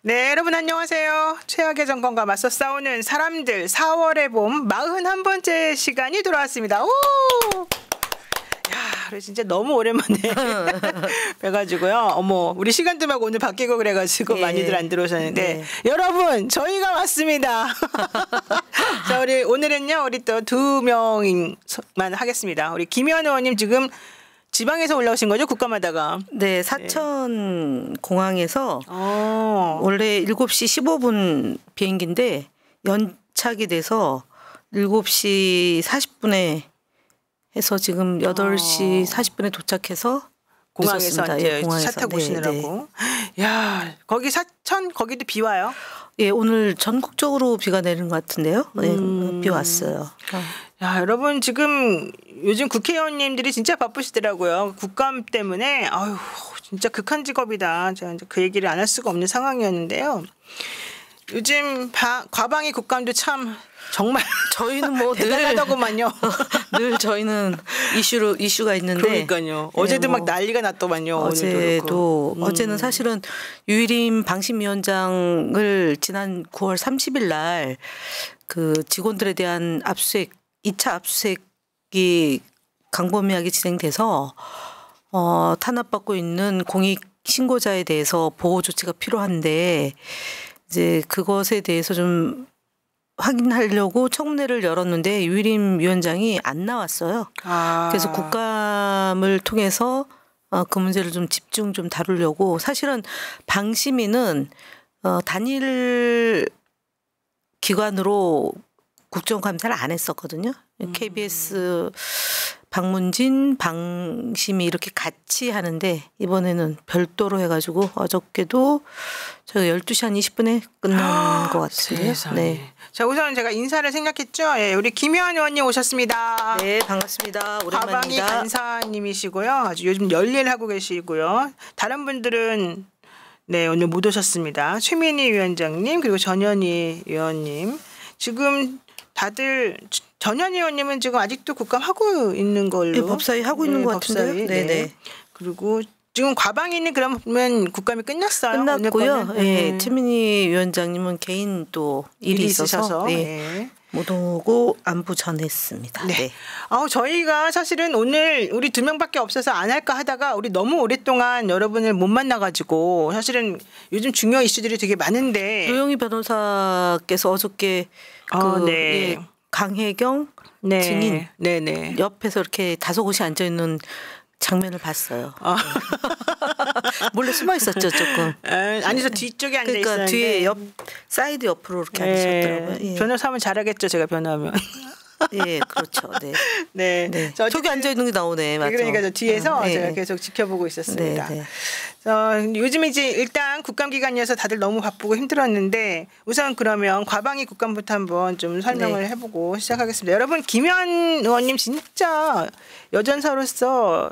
네, 여러분 안녕하세요. 최악의 정권과 맞서 싸우는 사람들 4월의 봄 41번째 시간이 돌아왔습니다. 오! 야, 진짜 너무 오랜만에 뵈가지고요. 어머, 우리 시간대막 오늘 바뀌고 그래가지고 많이들 안 들어오셨는데 여러분, 저희가 왔습니다. 자, 우리 오늘은요, 우리 또 2명만 하겠습니다. 우리 김현 의원님 지금 지방에서 올라오신 거죠? 국감하다가. 네, 사천 공항에서 원래 7시 15분 비행기인데 연착이 돼서 7시 40분에 해서 지금 8시 40분에 도착해서 공항에서 이제 차 타고 오시느라고. 야, 거기 사천 거기도 비 와요? 예, 오늘 전국적으로 비가 내리는 것 같은데요. 네, 비 왔어요. 야, 여러분 지금 요즘 국회의원님들이 진짜 바쁘시더라고요. 국감 때문에 아유 진짜 극한 직업이다. 제가 이제 그 얘기를 안 할 수가 없는 상황이었는데요. 요즘 과방위 국감도 참 정말 저희는 뭐 대단하더구만요. 늘 저희는 이슈가 있는데. 그러니까요. 어제도 막 난리가 났더만요. 어제는 사실은 유일임 방심위원장을 지난 9월 30일 날 그 직원들에 대한 압수수색 2차 압수수색이 광범위하게 진행돼서 탄압받고 있는 공익 신고자에 대해서 보호 조치가 필요한데 이제 그것에 대해서 좀 확인하려고 청문회를 열었는데 유일임 위원장이 안 나왔어요. 그래서 국감을 통해서 그 문제를 좀 집중 좀 다루려고 사실은 방심위는 단일 기관으로 국정감사를 안 했었거든요. KBS 박문진 방심위 이렇게 같이 하는데 이번에는 별도로 해가지고 어저께도 저희가 12시 한 20분에 끝난 것 같은데요. 네. 자, 우선 제가 인사를 생략했죠. 예, 우리 김현 의원님 오셨습니다. 네, 반갑습니다. 오랜만입니다. 과방위 간사님이시고요. 아주 요즘 열일 하고 계시고요. 다른 분들은 네, 오늘 못 오셨습니다. 최민희 위원장님 그리고 전현희 의원님. 지금 다들 전현희 의원님은 지금 아직도 국감하고 있는 걸로. 네, 법사위 하고 있는 것 같은데요. 네. 그리고 지금 과방위는 그러면 국감이 끝났어요? 끝났고요. 네. 최민희 위원장님은 개인 또 일이 있어서 못 오고 안부 전했습니다. 네. 저희가 사실은 오늘 우리 2명밖에 없어서 안 할까 하다가 우리 너무 오랫동안 여러분을 못 만나가지고 사실은 요즘 중요 이슈들이 되게 많은데 노영희 변호사께서 어저께 강혜경 증인 옆에서 이렇게 다소곳이 앉아 있는 장면을 봤어요. 몰래 숨어 있었죠 조금. 아니 저 뒤쪽에 앉아 있었는데. 그러니까 뒤에 사이드 옆으로 이렇게 앉으셨더라고요. 예. 변호사하면 잘하겠죠 제가 변호하면. 예, 그렇죠. 네. 저기 앉아 있는 게 나오네. 맞죠? 그러니까 저 뒤에서 제가 계속 지켜보고 있었습니다. 요즘 이제 일단 국감 기간이어서 다들 너무 바쁘고 힘들었는데 우선 그러면 과방위 국감부터 한번 좀 설명을 해보고 시작하겠습니다. 여러분 김현 의원님 진짜 여전사로서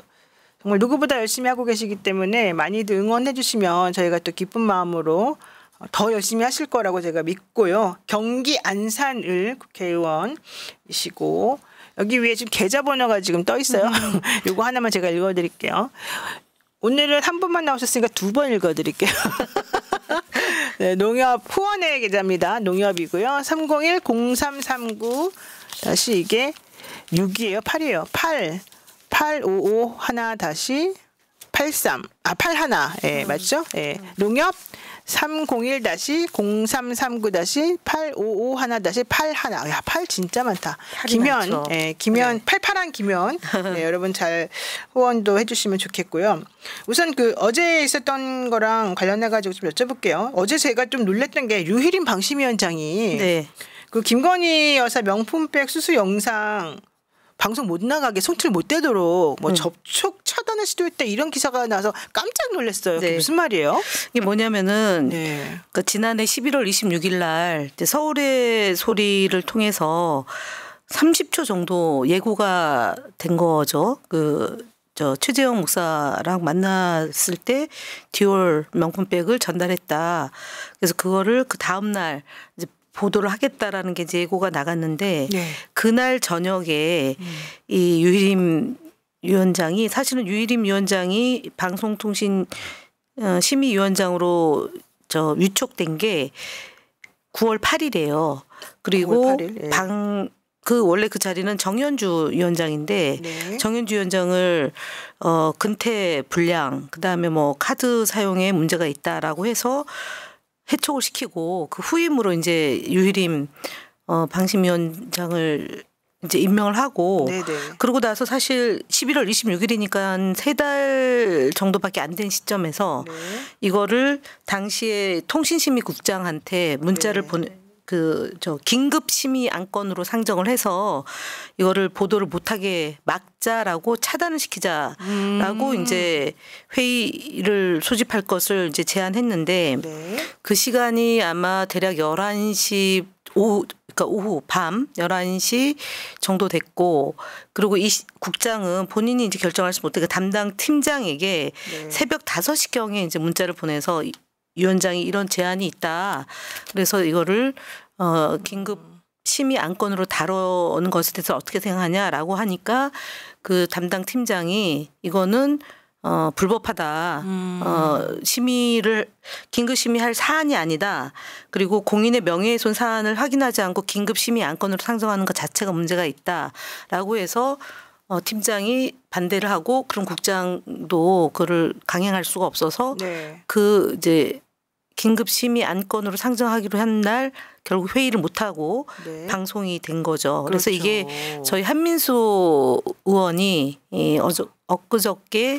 정말 누구보다 열심히 하고 계시기 때문에 많이들 응원해 주시면 저희가 또 기쁜 마음으로 더 열심히 하실 거라고 제가 믿고요. 경기 안산을 국회의원이시고 여기 위에 지금 계좌번호가 지금 떠 있어요. 요거 하나만 제가 읽어드릴게요. 오늘은 한 분만 나오셨으니까 2번 읽어드릴게요. 네, 농협 후원회 계좌입니다. 농협이고요. 301-0339 다시 이게 6이에요. 8이에요. 855 하나 다시 83 81 예, 맞죠? 예. 농협 301-0339-855 하나 다시 81. 야, 8 진짜 많다. 김현, 김현 88한 김현. 네, 여러분 잘 후원도 해주시면 좋겠고요. 우선 그 어제 있었던 거랑 관련해 가지고 좀 여쭤볼게요. 어제 제가 좀 놀랬던 게 류희림 방심위원장이 그 김건희 여사 명품백 수수 영상 방송 못 나가게 송출 못 되도록 뭐 접촉 차단을 시도했다 이런 기사가 나서 깜짝 놀랐어요. 그게 무슨 말이에요? 이게 뭐냐면은 그 지난해 11월 26일 날 서울의 소리를 통해서 30초 정도 예고가 된 거죠. 최재형 목사랑 만났을 때 디올 명품백을 전달했다. 그래서 그거를 그 다음 날 이제 보도를 하겠다라는 게 이제 예고가 나갔는데 그날 저녁에 이 유일임 위원장이 사실은 유일임 위원장이 방송통신 심의위원장으로 위촉된 게 9월 8일이에요. 그리고 9월 8일, 예. 원래 그 자리는 정현주 위원장인데 네. 정현주 위원장을 근태 불량 그다음에 뭐 카드 사용에 문제가 있다라고 해서 해촉을 시키고 그 후임으로 이제 유일임 방심위원장을 이제 임명을 하고 네네. 그러고 나서 사실 11월 26일이니까 3달 정도밖에 안 된 시점에서 네. 이거를 당시에 통신심의국장한테 문자를 네. 긴급 심의 안건으로 상정을 해서 이거를 보도를 못하게 막자라고 차단을 시키자라고 이제 회의를 소집할 것을 이제 제안했는데 네. 그 시간이 아마 대략 11시 오후 밤 11시 정도 됐고 그리고 이 국장은 본인이 이제 결정할 수 못하게 담당 팀장에게 네. 새벽 5시경에 이제 문자를 보내서 위원장이 이런 제안이 있다. 그래서 이거를 긴급 심의 안건으로 다루는 것에 대해서 어떻게 생각하냐라고 하니까 그 담당 팀장이 이거는 불법하다. 긴급 심의할 사안이 아니다. 그리고 공인의 명예훼손 사안을 확인하지 않고 긴급 심의 안건으로 상정하는 것 자체가 문제가 있다라고 해서 팀장이 반대를 하고 그럼 국장도 그를 강행할 수가 없어서 네. 그 이제 긴급 심의 안건으로 상정하기로 한 날 결국 회의를 못 하고 네. 방송이 된 거죠. 그래서 그렇죠. 이게 저희 한민수 의원이 엊그저께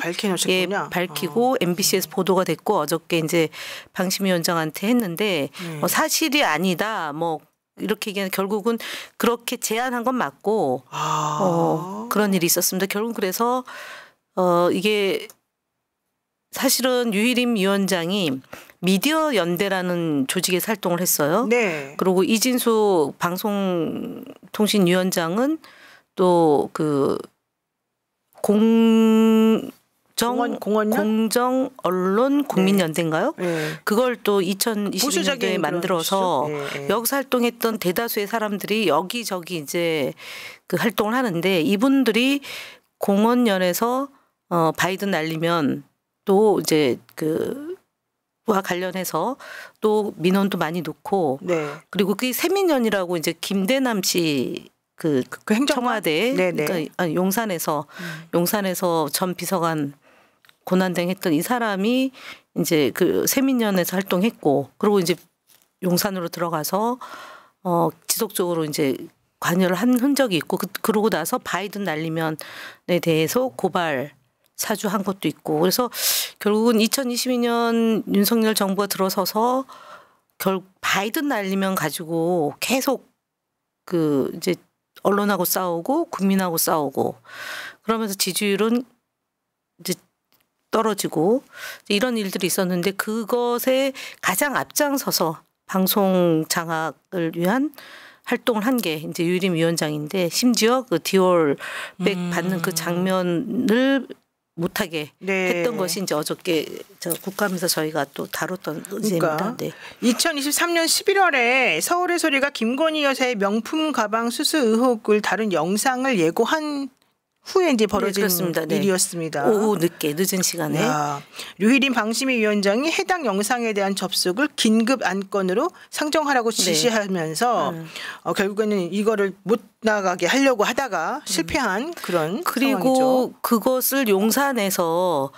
밝히고 MBC에서 보도가 됐고 어저께 이제 방심위원장한테 했는데 사실이 아니다. 뭐 이렇게 얘기하는 결국은 그렇게 제안한 건 맞고 그런 일이 있었습니다. 결국 그래서 이게 사실은 유일임 위원장이 미디어 연대라는 조직에서 활동을 했어요. 네. 그리고 이진수 방송통신위원장은 또 그 공정 언론 국민연대인가요? 네. 그걸 또 2020년도에 만들어서 네. 여기서 활동했던 대다수의 사람들이 여기저기 이제 그 활동을 하는데 이분들이 공원연에서 바이든 날리면 또 이제 와 관련해서 또 민원도 많이 넣고 네. 그리고 그 세민연이라고 이제 김대남 씨 그 청와대 그러니까 용산에서 전 비서관 고난등 했던 이 사람이 이제 그 세민연에서 활동했고 그리고 이제 용산으로 들어가서 지속적으로 이제 관여를 한 흔적이 있고 그러고 나서 바이든 날리면에 대해서 고발 사주한 것도 있고 그래서 결국은 2022년 윤석열 정부가 들어서서 바이든 날리면 가지고 계속 이제 언론하고 싸우고 국민하고 싸우고 그러면서 지지율은 이제 떨어지고 이런 일들이 있었는데 그것에 가장 앞장서서 방송 장악을 위한 활동을 한 게 이제 유일임 위원장인데 심지어 그 디올백 받는 그 장면을 못하게 했던 것이 이제 어저께 국감에서 저희가 또 다뤘던 의제입니다. 그러니까 네. 2023년 11월에 서울의 소리가 김건희 여사의 명품 가방 수수 의혹을 다룬 영상을 예고한 후에 이제 벌어진 일이었습니다. 오후 늦은 시간에. 류일임 방심위원장이 해당 영상에 대한 접속을 긴급 안건으로 상정하라고 지시하면서 결국에는 이거를 못 나가게 하려고 하다가 실패한 그런 그리고 상황이죠. 그것을 용산에서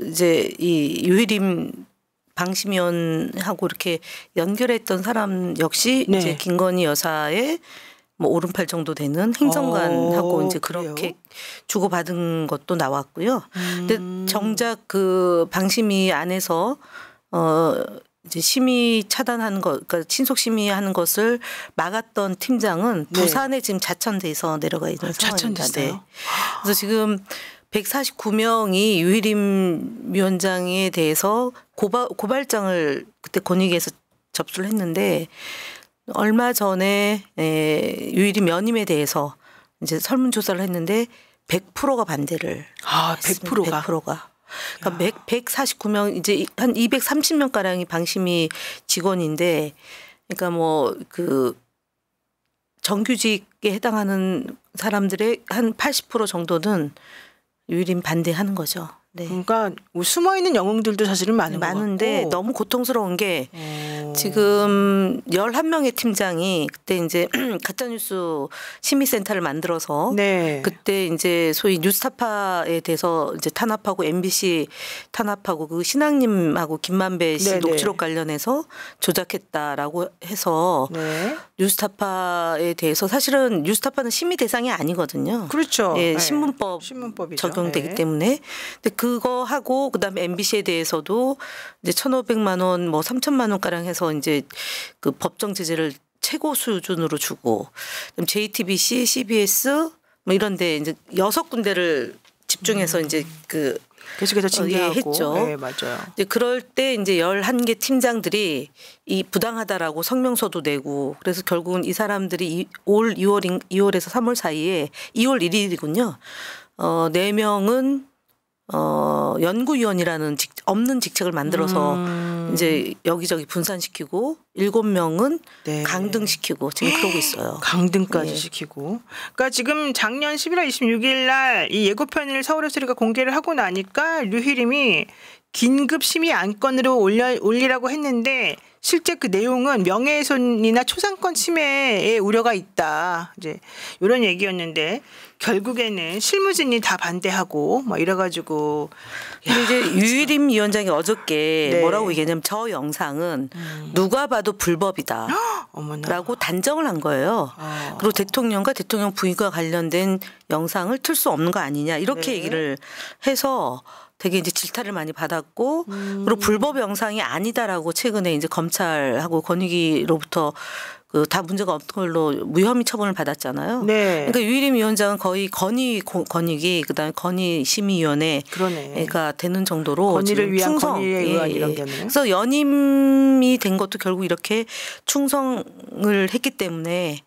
이제 이 류일임 방심위원하고 이렇게 연결했던 사람 역시 이제 김건희 여사의 뭐 오른팔 정도 되는 행정관하고 이제 그렇게 주고받은 것도 나왔고요. 근데 정작 그 방심위 안에서 이제 심의 차단하는 것, 그러니까 친속 심의하는 것을 막았던 팀장은 부산에 지금 자천돼서 내려가 있는 상황입니다. 자천됐어요? 그래서 지금 149명이 유일임 위원장에 대해서 고발장을 그때 권익위에서 접수를 했는데. 얼마 전에 유일임 연임에 대해서 이제 설문조사를 했는데 100%가 반대를. 100%가. 100%가. 그러니까 149명 이제 한 230명 가량이 방심위 직원인데, 그러니까 뭐 정규직에 해당하는 사람들의 한 80% 정도는 유일임 반대하는 거죠. 네. 그러니까 숨어 있는 영웅들도 사실은 많은데 너무 고통스러운 게 지금 11명의 팀장이 그때 이제 가짜뉴스 심의센터를 만들어서 네. 그때 이제 소위 뉴스타파에 대해서 이제 탄압하고 MBC 탄압하고 그 신앙님하고 김만배 씨 네네. 녹취록 관련해서 조작했다라고 해서 네. 뉴스타파에 대해서 사실은 뉴스타파는 심의 대상이 아니거든요. 그렇죠. 예, 네. 신문법이죠. 적용되기 네. 때문에. 근데 그거 하고 그다음에 MBC에 대해서도 이제 1,500만 원, 뭐 3,000만 원 가량 해서 이제 그 법정 제재를 최고 수준으로 주고, 그다음 JTBC, CBS 뭐 이런데 이제 6군데를 집중해서 이제 그 계속해서 징계하고 했죠. 네, 맞아요. 이제 그럴 때 이제 11개 팀장들이 이 부당하다라고 성명서도 내고, 그래서 결국은 이 사람들이 올 2월에서 3월 사이에 2월 1일이군요. 4명은 연구위원이라는 없는 직책을 만들어서 이제 여기저기 분산시키고 7명은 네. 강등시키고 지금 그러고 있어요. 강등까지 시키고. 그러니까 지금 작년 11월 26일 날 이 예고편을 서울의 소리가 공개를 하고 나니까 류희림이 긴급 심의 안건으로 올리라고 했는데 실제 그 내용은 명예훼손이나 초상권 침해의 우려가 있다. 이제 이런 얘기였는데 결국에는 실무진이 다 반대하고 뭐 이래가지고. 근데 이제 유희림 위원장이 어저께 네. 뭐라고 얘기했냐면 저 영상은 누가 봐도 불법이다. 라고 단정을 한 거예요. 그리고 대통령과 대통령 부인과 관련된 영상을 틀 수 없는 거 아니냐 이렇게 네. 얘기를 해서 되게 이제 질타를 많이 받았고, 그리고 불법 영상이 아니다라고 최근에 이제 검찰하고 권익위로부터 그 다 문제가 없는 걸로 무혐의 처분을 받았잖아요. 네. 그러니까 유희림 위원장은 거의 권익위 그다음에 권익심의위원회가 되는 정도로 권위를 위한 충성, 권위에 의한 이런 게. 그래서 연임이 된 것도 결국 이렇게 충성을 했기 때문에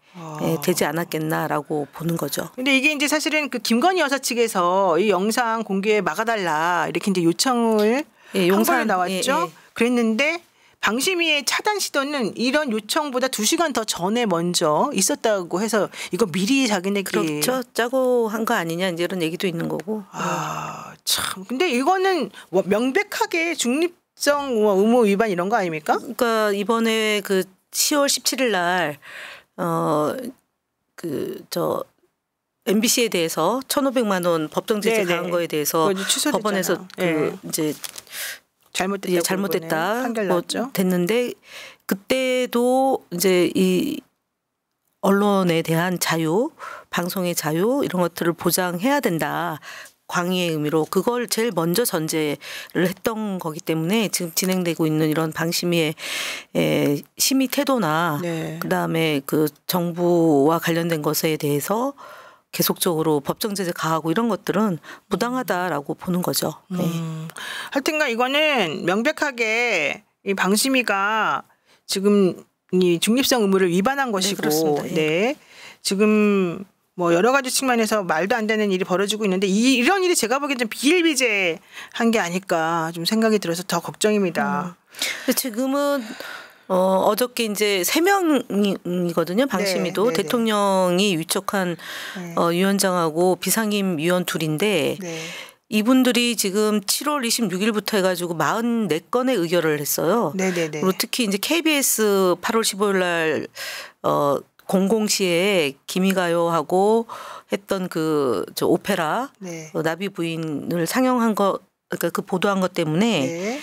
되지 않았겠나라고 보는 거죠. 근데 이게 이제 사실은 그 김건희 여사 측에서 이 영상 공개 막아달라 이렇게 이제 요청을 한 번에 나왔죠. 그랬는데 방심위의 차단 시도는 이런 요청보다 2시간 더 전에 먼저 있었다고 해서 이거 미리 자기네끼리 그렇죠. 짜고 한 거 아니냐 이제 이런 얘기도 있는 거고. 참. 근데 이거는 명백하게 중립성 의무 위반 이런 거 아닙니까? 그러니까 이번에 그 10월 17일 날 MBC에 대해서 1,500만 원 법정 제재 가한 거에 대해서 법원에서 이제 잘못됐다 판결 났죠. 됐는데, 그때도 이제 이 언론에 대한 자유, 방송의 자유 이런 것들을 보장해야 된다. 광의의 의미로 그걸 제일 먼저 전제를 했던 거기 때문에 지금 진행되고 있는 이런 방심위의 심의 태도나 그다음에 그 정부와 관련된 것에 대해서 계속적으로 법정 제재 가하고 이런 것들은 부당하다라고 보는 거죠. 네. 하여튼간 이거는 명백하게 이 방심위가 지금 이 중립성 의무를 위반한 것이고, 네. 지금 뭐 여러 가지 측면에서 말도 안 되는 일이 벌어지고 있는데 이런 일이 제가 보기엔 좀 비일비재한 게 아닐까 좀 생각이 들어서 더 걱정입니다. 근데 지금은 어저께 이제 3명이거든요. 방심위도. 네, 대통령이 위촉한 위원장하고 비상임 위원 둘인데 이분들이 지금 7월 26일부터 해가지고 44건의 의결을 했어요. 그리고 특히 이제 KBS 8월 15일 날 00시에 기미가요하고 했던 저 오페라 나비 부인을 상영한 거, 그러니까 그 보도한 것 때문에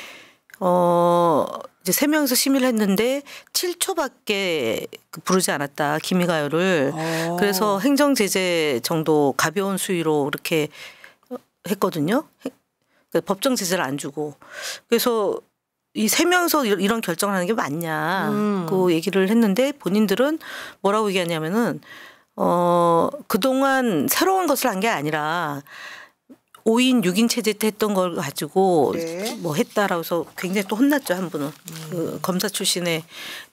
이제 3명이서 심의를 했는데 7초밖에 부르지 않았다 기미가요를. 그래서 행정 제재 정도 가벼운 수위로 이렇게 했거든요. 그러니까 법정 제재를 안 주고. 그래서 이 3명이서 이런 결정을 하는 게 맞냐 그 얘기를 했는데 본인들은 뭐라고 얘기하냐면은 그동안 새로운 것을 한 게 아니라 5인 6인 체제 때 했던 걸 가지고 뭐 했다라고 해서 굉장히 또 혼났죠. 한 분은 그 검사 출신의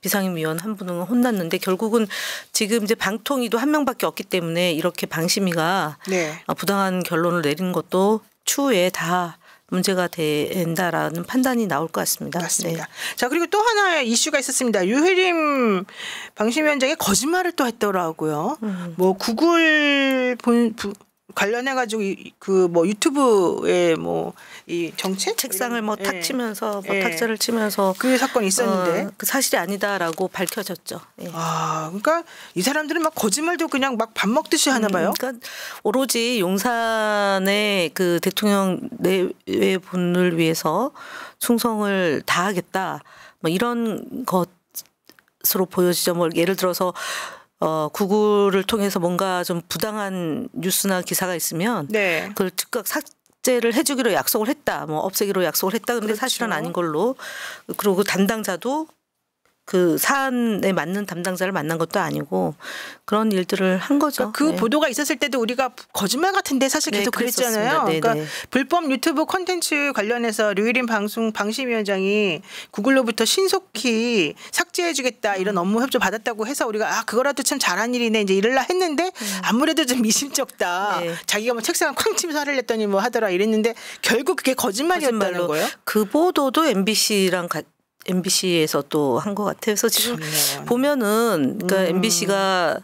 비상임위원 한 분은 혼났는데 결국은 지금 이제 방통위도 1명밖에 없기 때문에 이렇게 방심위가 부당한 결론을 내린 것도 추후에 다 문제가 된다라는 판단이 나올 것 같습니다. 맞습니다. 자, 그리고 또 하나의 이슈가 있었습니다. 유해림 방심위원장이 거짓말을 또 했더라고요. 뭐 구글 관련해 가지고 그 뭐 유튜브에 뭐 이 정책 책상을 뭐 탁 치면서 뭐 탁자를 치면서 그 사건이 있었는데 그 사실이 아니다라고 밝혀졌죠. 예. 아, 그러니까 이 사람들은 막 거짓말도 그냥 막 밥 먹듯이 하나 봐요. 그러니까 오로지 용산의 그 대통령 내외분을 위해서 충성을 다하겠다. 뭐 이런 것으로 보여지죠. 뭐 예를 들어서 구글을 통해서 뭔가 좀 부당한 뉴스나 기사가 있으면 네. 그걸 즉각 삭제를 해주기로 약속을 했다. 뭐 없애기로 약속을 했다. 근데 그렇죠. 사실은 아닌 걸로. 그리고 그 담당자도 그 사안에 맞는 담당자를 만난 것도 아니고 그런 일들을 한 거죠. 그러니까 그 보도가 있었을 때도 우리가 거짓말 같은데 사실 계속 그랬잖아요. 그러니까 불법 유튜브 콘텐츠 관련해서 류일인 방심위원장이 구글로부터 신속히 삭제해주겠다 이런 업무 협조 받았다고 해서 우리가 그거라도 참 잘한 일이네 이제 이럴라 했는데 아무래도 좀 미심쩍다. 자기가 뭐 책상을 쾅 치면서 화를 냈더니 뭐 하더라 이랬는데 결국 그게 거짓말이었다는 거예요. 그 보도도 MBC에서 또 한 것 같아요. 그래서 지금 보면은 그러니까 MBC가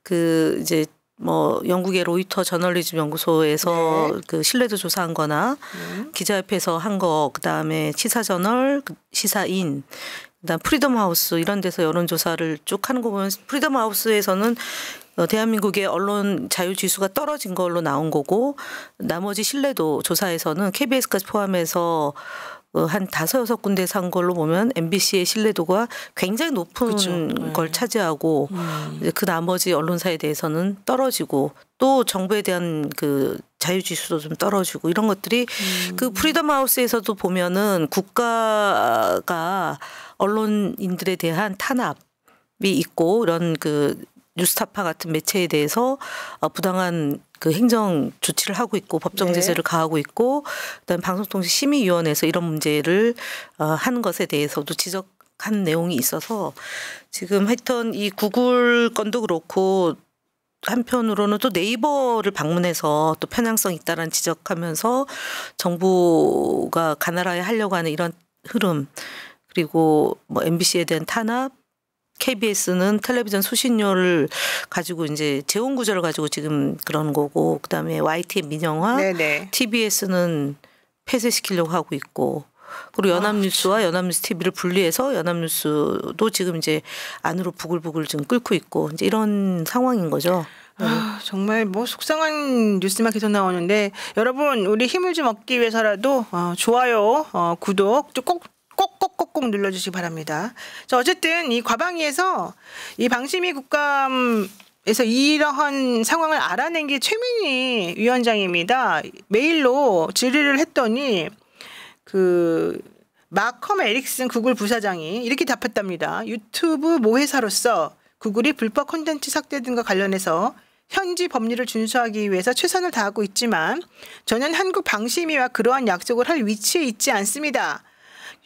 그 이제 뭐 영국의 로이터 저널리즘 연구소에서 그 신뢰도 조사한 거나 기자협회에서 한 거, 그다음에 시사저널, 시사인, 그다음 프리덤 하우스 이런 데서 여론조사를 쭉 하는 거 보면 프리덤 하우스에서는 대한민국의 언론 자유 지수가 떨어진 걸로 나온 거고 나머지 신뢰도 조사에서는 KBS까지 포함해서 한 5-6군데에서 한 걸로 보면 MBC의 신뢰도가 굉장히 높은 걸 차지하고 그 나머지 언론사에 대해서는 떨어지고 또 정부에 대한 그 자유지수도 좀 떨어지고 이런 것들이 그 프리덤 하우스에서도 보면은 국가가 언론인들에 대한 탄압이 있고 이런 그 뉴스타파 같은 매체에 대해서 부당한 그 행정 조치를 하고 있고 법정 제재를 가하고 있고 그다음에 방송통신심의위원회에서 이런 문제를 하는 것에 대해서도 지적한 내용이 있어서 지금 하여튼 이 구글 건도 그렇고 한편으로는 또 네이버를 방문해서 또 편향성 있다라는 지적하면서 정부가 가나라에 하려고 하는 이런 흐름 그리고 뭐 MBC에 대한 탄압 KBS는 텔레비전 수신료를 가지고 이제 재원 구조를 가지고 지금 그런 거고 그다음에 YTN 민영화, TBS는 폐쇄시키려고 하고 있고 그리고 연합뉴스와 연합뉴스 TV를 분리해서 연합뉴스도 지금 이제 안으로 부글부글 지금 끓고 있고 이제 이런 상황인 거죠. 정말 뭐 속상한 뉴스만 계속 나오는데 여러분 우리 힘을 좀 얻기 위해서라도 좋아요, 구독 꼭꼭 눌러주시기 바랍니다. 자, 어쨌든 이 과방위에서 이 방심위 국감에서 이러한 상황을 알아낸 게 최민희 위원장입니다. 메일로 질의를 했더니 그 마컴 에릭슨 구글 부사장이 이렇게 답했답니다. 유튜브 모회사로서 구글이 불법 콘텐츠 삭제 등과 관련해서 현지 법률을 준수하기 위해서 최선을 다하고 있지만 저는 한국 방심위와 그러한 약속을 할 위치에 있지 않습니다.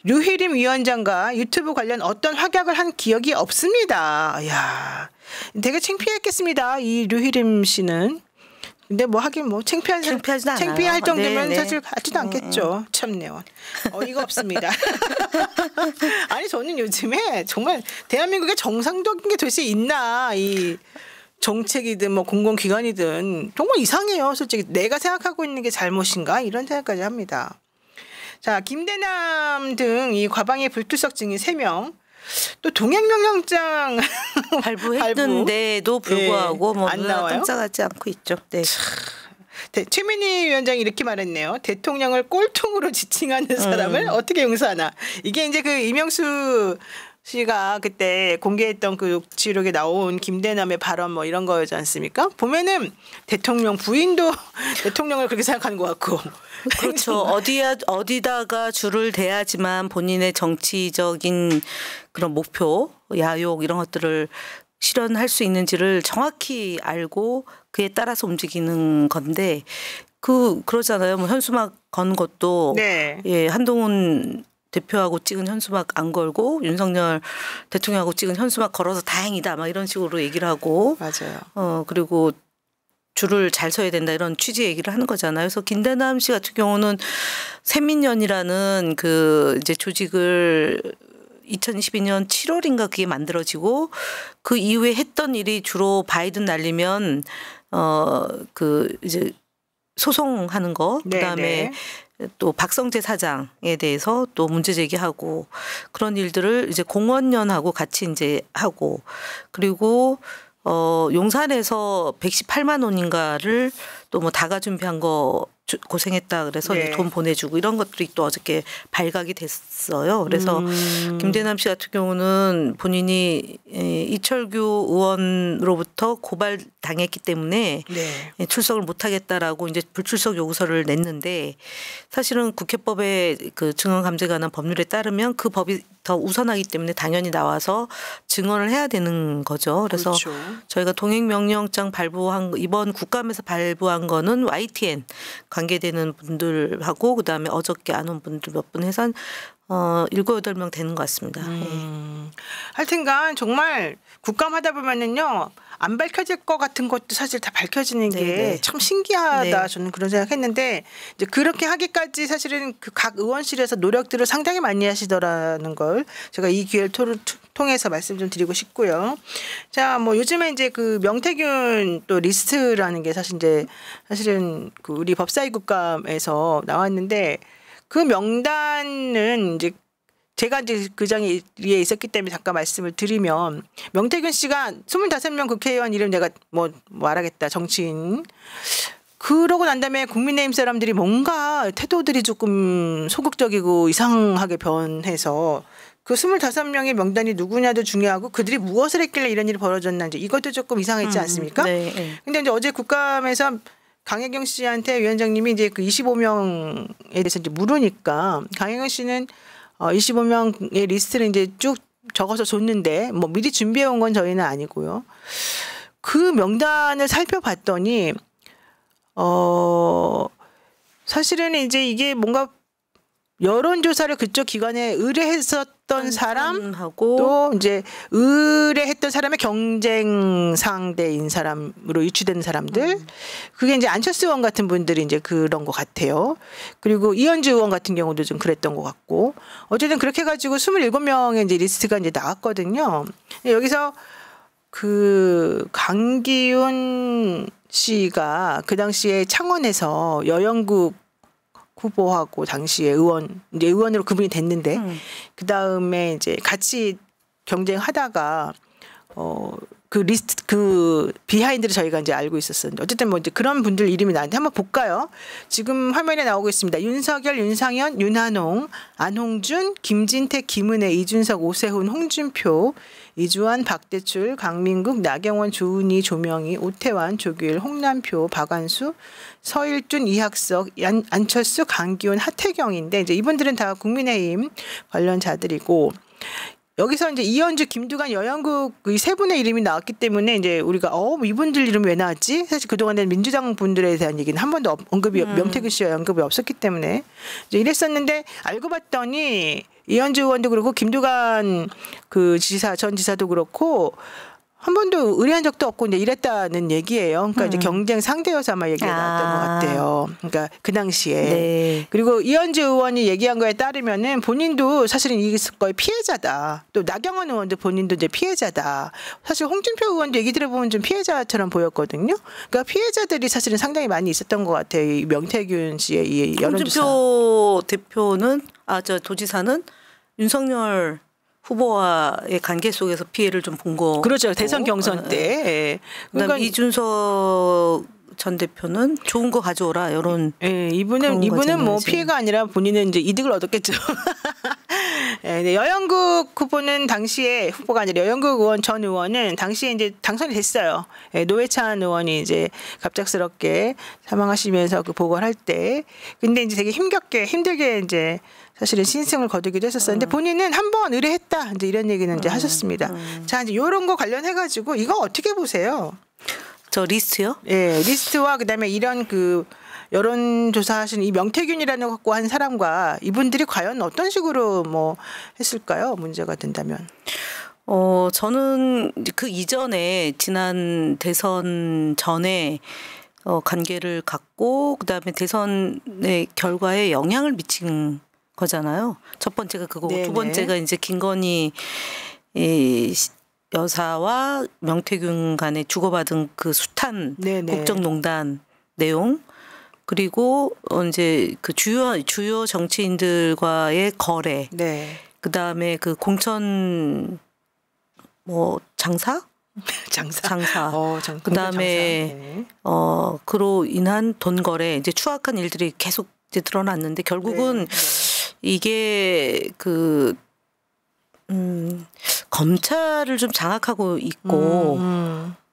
류희림 위원장과 유튜브 관련 어떤 확약을 한 기억이 없습니다. 이야, 되게 창피했겠습니다. 이 류희림 씨는. 근데 뭐 하긴 뭐 창피할 정도면 사실 하지도 않겠죠. 참네요. 어이가 없습니다. 아니 저는 요즘에 정말 대한민국에 정상적인 게 될 수 있나 이 정책이든 뭐 공공기관이든 정말 이상해요. 솔직히 내가 생각하고 있는 게 잘못인가 이런 생각까지 합니다. 자, 김대남 등 이 과방위 불투석 증인 3명 또 동행명령장 발부했는데도 불구하고 뭐 안 나와요? 깜짝하지 않고 있죠. 네. 최민희 위원장이 이렇게 말했네요. 대통령을 꼴통으로 지칭하는 사람을 어떻게 용서하나. 이게 이제 그 이명수 씨가 그때 공개했던 그 녹취록에 나온 김대남의 발언 뭐 이런 거였지 않습니까? 보면은 대통령 부인도 대통령을 그렇게 생각하는 것 같고. 그렇죠. 어디다가 줄을 대야지만 본인의 정치적인 그런 목표, 야욕 이런 것들을 실현할 수 있는지를 정확히 알고 그에 따라서 움직이는 건데 그러잖아요. 뭐 현수막 건 것도 한동훈 대표하고 찍은 현수막 안 걸고 윤석열 대통령하고 찍은 현수막 걸어서 다행이다 막 이런 식으로 얘기를 하고 맞아요. 그리고 줄을 잘 서야 된다 이런 취지 얘기를 하는 거잖아요. 그래서 김대남 씨 같은 경우는 세민연이라는 그 이제 조직을 2022년 7월인가 그게 만들어지고 그 이후에 했던 일이 주로 바이든 날리면 그 이제 소송하는 거, 그다음에 또 박성재 사장에 대해서 또 문제 제기하고 그런 일들을 이제 공원연하고 같이 이제 하고, 그리고 용산에서 118만 원인가를 또 뭐 다가 준비한 거 고생했다 그래서 돈 보내주고 이런 것들이 또 어저께 발각이 됐어요. 그래서 김대남 씨 같은 경우는 본인이 이철규 의원으로부터 고발 당했기 때문에 출석을 못하겠다라고 이제 불출석 요구서를 냈는데, 사실은 국회법의 그 증언감정관한 법률에 따르면 그 법이 더 우선하기 때문에 당연히 나와서 증언을 해야 되는 거죠. 그래서 그렇죠. 저희가 동행명령장 발부한 이번 국감에서 발부한 거는 YTN 관계되는 분들하고 그다음에 어저께 안 온 분들 몇 분 해서 7, 8명 되는 것 같습니다. 하여튼간 정말 국감하다 보면은요, 안 밝혀질 것 같은 것도 사실 다 밝혀지는 게 참 신기하다. 저는 그런 생각했는데, 이제 그렇게 하기까지 사실은 그 각 의원실에서 노력들을 상당히 많이 하시더라는 걸 제가 이 기회를 통해서 말씀 좀 드리고 싶고요. 자, 뭐 요즘에 이제 그 명태균 또 리스트라는 게 사실은 그 우리 법사위 국감에서 나왔는데, 그 명단은 이제 제가 이제 그 자리에 있었기 때문에 잠깐 말씀을 드리면, 명태균 씨가 25명 국회의원 이름 내가 뭐 말하겠다, 정치인. 그러고 난 다음에 국민의힘 사람들이 뭔가 태도들이 조금 소극적이고 이상하게 변해서 그 25명의 명단이 누구냐도 중요하고 그들이 무엇을 했길래 이런 일이 벌어졌나, 이제 이것도 조금 이상했지 않습니까? 근데 이제 어제 국감에서 강혜경 씨한테 위원장님이 이제 그 25명에 대해서 이제 물으니까, 강혜경 씨는 25명의 리스트를 이제 쭉 적어서 줬는데 뭐 미리 준비해 온 건 저희는 아니고요. 그 명단을 살펴봤더니 사실은 이제 이게 뭔가 여론조사를 그쪽 기관에 의뢰했었던 사람하고 또 이제 의뢰했던 사람의 경쟁 상대인 사람으로 유추되는 사람들, 그게 이제 안철수 의원 같은 분들이 이제 그런 것 같아요. 그리고 이현주 의원 같은 경우도 좀 그랬던 것 같고, 어쨌든 그렇게 해가지고 27명의 이제 리스트가 이제 나왔거든요. 여기서 그 강기훈 씨가 그 당시에 창원에서 여영국 후보하고 당시에 이제 의원으로 그분이 됐는데, 그 다음에 이제 같이 경쟁하다가 그 리스트 그 비하인드를 저희가 이제 알고 있었었는데, 어쨌든 뭐 이제 그런 분들 이름이 나한테 한번 볼까요? 지금 화면에 나오고 있습니다. 윤석열, 윤상현, 윤한홍, 안홍준, 김진태, 김은혜, 이준석, 오세훈, 홍준표, 이주환, 박대출, 강민국, 나경원, 조은희, 조명희, 오태환, 조규일, 홍남표, 박완수, 서일준, 이학석, 안철수, 강기훈, 하태경인데, 이제 이분들은 다 국민의힘 관련자들이고, 여기서 이제 이현주, 김두관, 여영국 이 세 분의 이름이 나왔기 때문에 이제 우리가 이분들 이름 왜 나왔지? 사실 그동안에는 민주당 분들에 대한 얘기는 한 번도 언급이 명태균 씨와 언급이 없었기 때문에 이제 이랬었는데, 알고 봤더니 이현주 의원도 그렇고 김두관 그 전 지사도 그렇고 한 번도 의뢰한 적도 없고 이제 이랬다는 얘기예요. 그러니까 이제 경쟁 상대여서 아마 얘기가 나왔던 것 같아요. 그러니까 그 당시에. 그리고 이현주 의원이 얘기한 거에 따르면은 본인도 사실은 이 거의 피해자다. 또 나경원 의원도 본인도 이제 피해자다. 사실 홍준표 의원도 얘기 들어보면 좀 피해자처럼 보였거든요. 그러니까 피해자들이 사실은 상당히 많이 있었던 것 같아요. 이 명태균 씨의 이 여론조사. 홍준표 대표는 도지사는 윤석열 후보와의 관계 속에서 피해를 좀 본 거. 그렇죠. 대선 경선 때. 그러니까 이준석 전 대표는 좋은 거 가져오라, 이런. 이분은 뭐 피해가 아니라 본인은 이제 이득을 얻었겠죠. 여영국 후보는 당시에 후보가 아니라 여영국 의원 전 의원은 당시에 이제 당선이 됐어요. 노회찬 의원이 이제 갑작스럽게 사망하시면서 그 보고를 할 때, 근데 이제 되게 힘들게 이제 사실은 신승을 거두기도 했었었는데 본인은 한번 의뢰했다, 이제 이런 얘기는 이제 하셨습니다. 자, 이제 이런 거 관련해 가지고 이거 어떻게 보세요? 저 리스트요? 네, 리스트와 그다음에 이런 그 여론조사하신 이 명태균이라는 갖고 한 사람과 이분들이 과연 어떤 식으로 뭐 했을까요? 문제가 된다면. 저는 그 이전에 지난 대선 전에 관계를 갖고 그다음에 대선의 결과에 영향을 미친 거잖아요. 첫 번째가 그거고, 두 번째가 이제 김건희 여사와 명태균 간에 주고받은 그 숱한 국정농단 내용, 그리고 이제 그 주요 정치인들과의 거래. 네. 그다음에 그 공천 뭐 장사? 장사. 그다음에 네. 그로 인한 돈 거래 이제 추악한 일들이 계속 이제 드러났는데 결국은 이게 그 검찰을 좀 장악하고 있고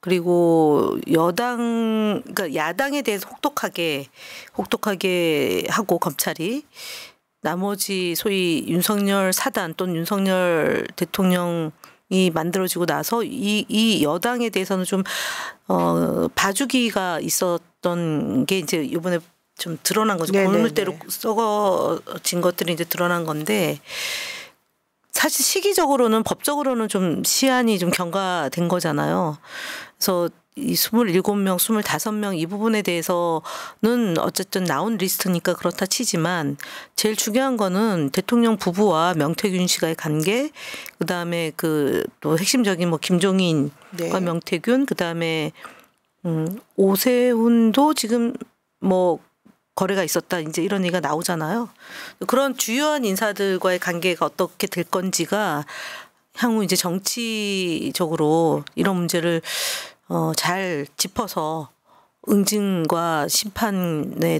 그리고 그러니까 야당에 대해서 혹독하게 하고 검찰이 나머지 소위 윤석열 사단 또는 윤석열 대통령이 만들어지고 나서 이 여당에 대해서는 좀 봐주기가 있었던 게 이제 이번에 좀 드러난 거죠. 골물대로 썩어진 것들이 이제 드러난 건데 사실 시기적으로는 법적으로는 좀 시한이 좀 경과된 거잖아요. 그래서 이 27명, 25명 이 부분에 대해서는 어쨌든 나온 리스트니까 그렇다 치지만 제일 중요한 거는 대통령 부부와 명태균 씨가의 관계, 그다음에 그 또 핵심적인 뭐 김종인과 명태균, 그다음에 오세훈도 지금 뭐 거래가 있었다 이제 이런 얘기가 나오잖아요. 그런 주요한 인사들과의 관계가 어떻게 될 건지가 향후 이제 정치적으로 이런 문제를 잘 짚어서 응징과 심판의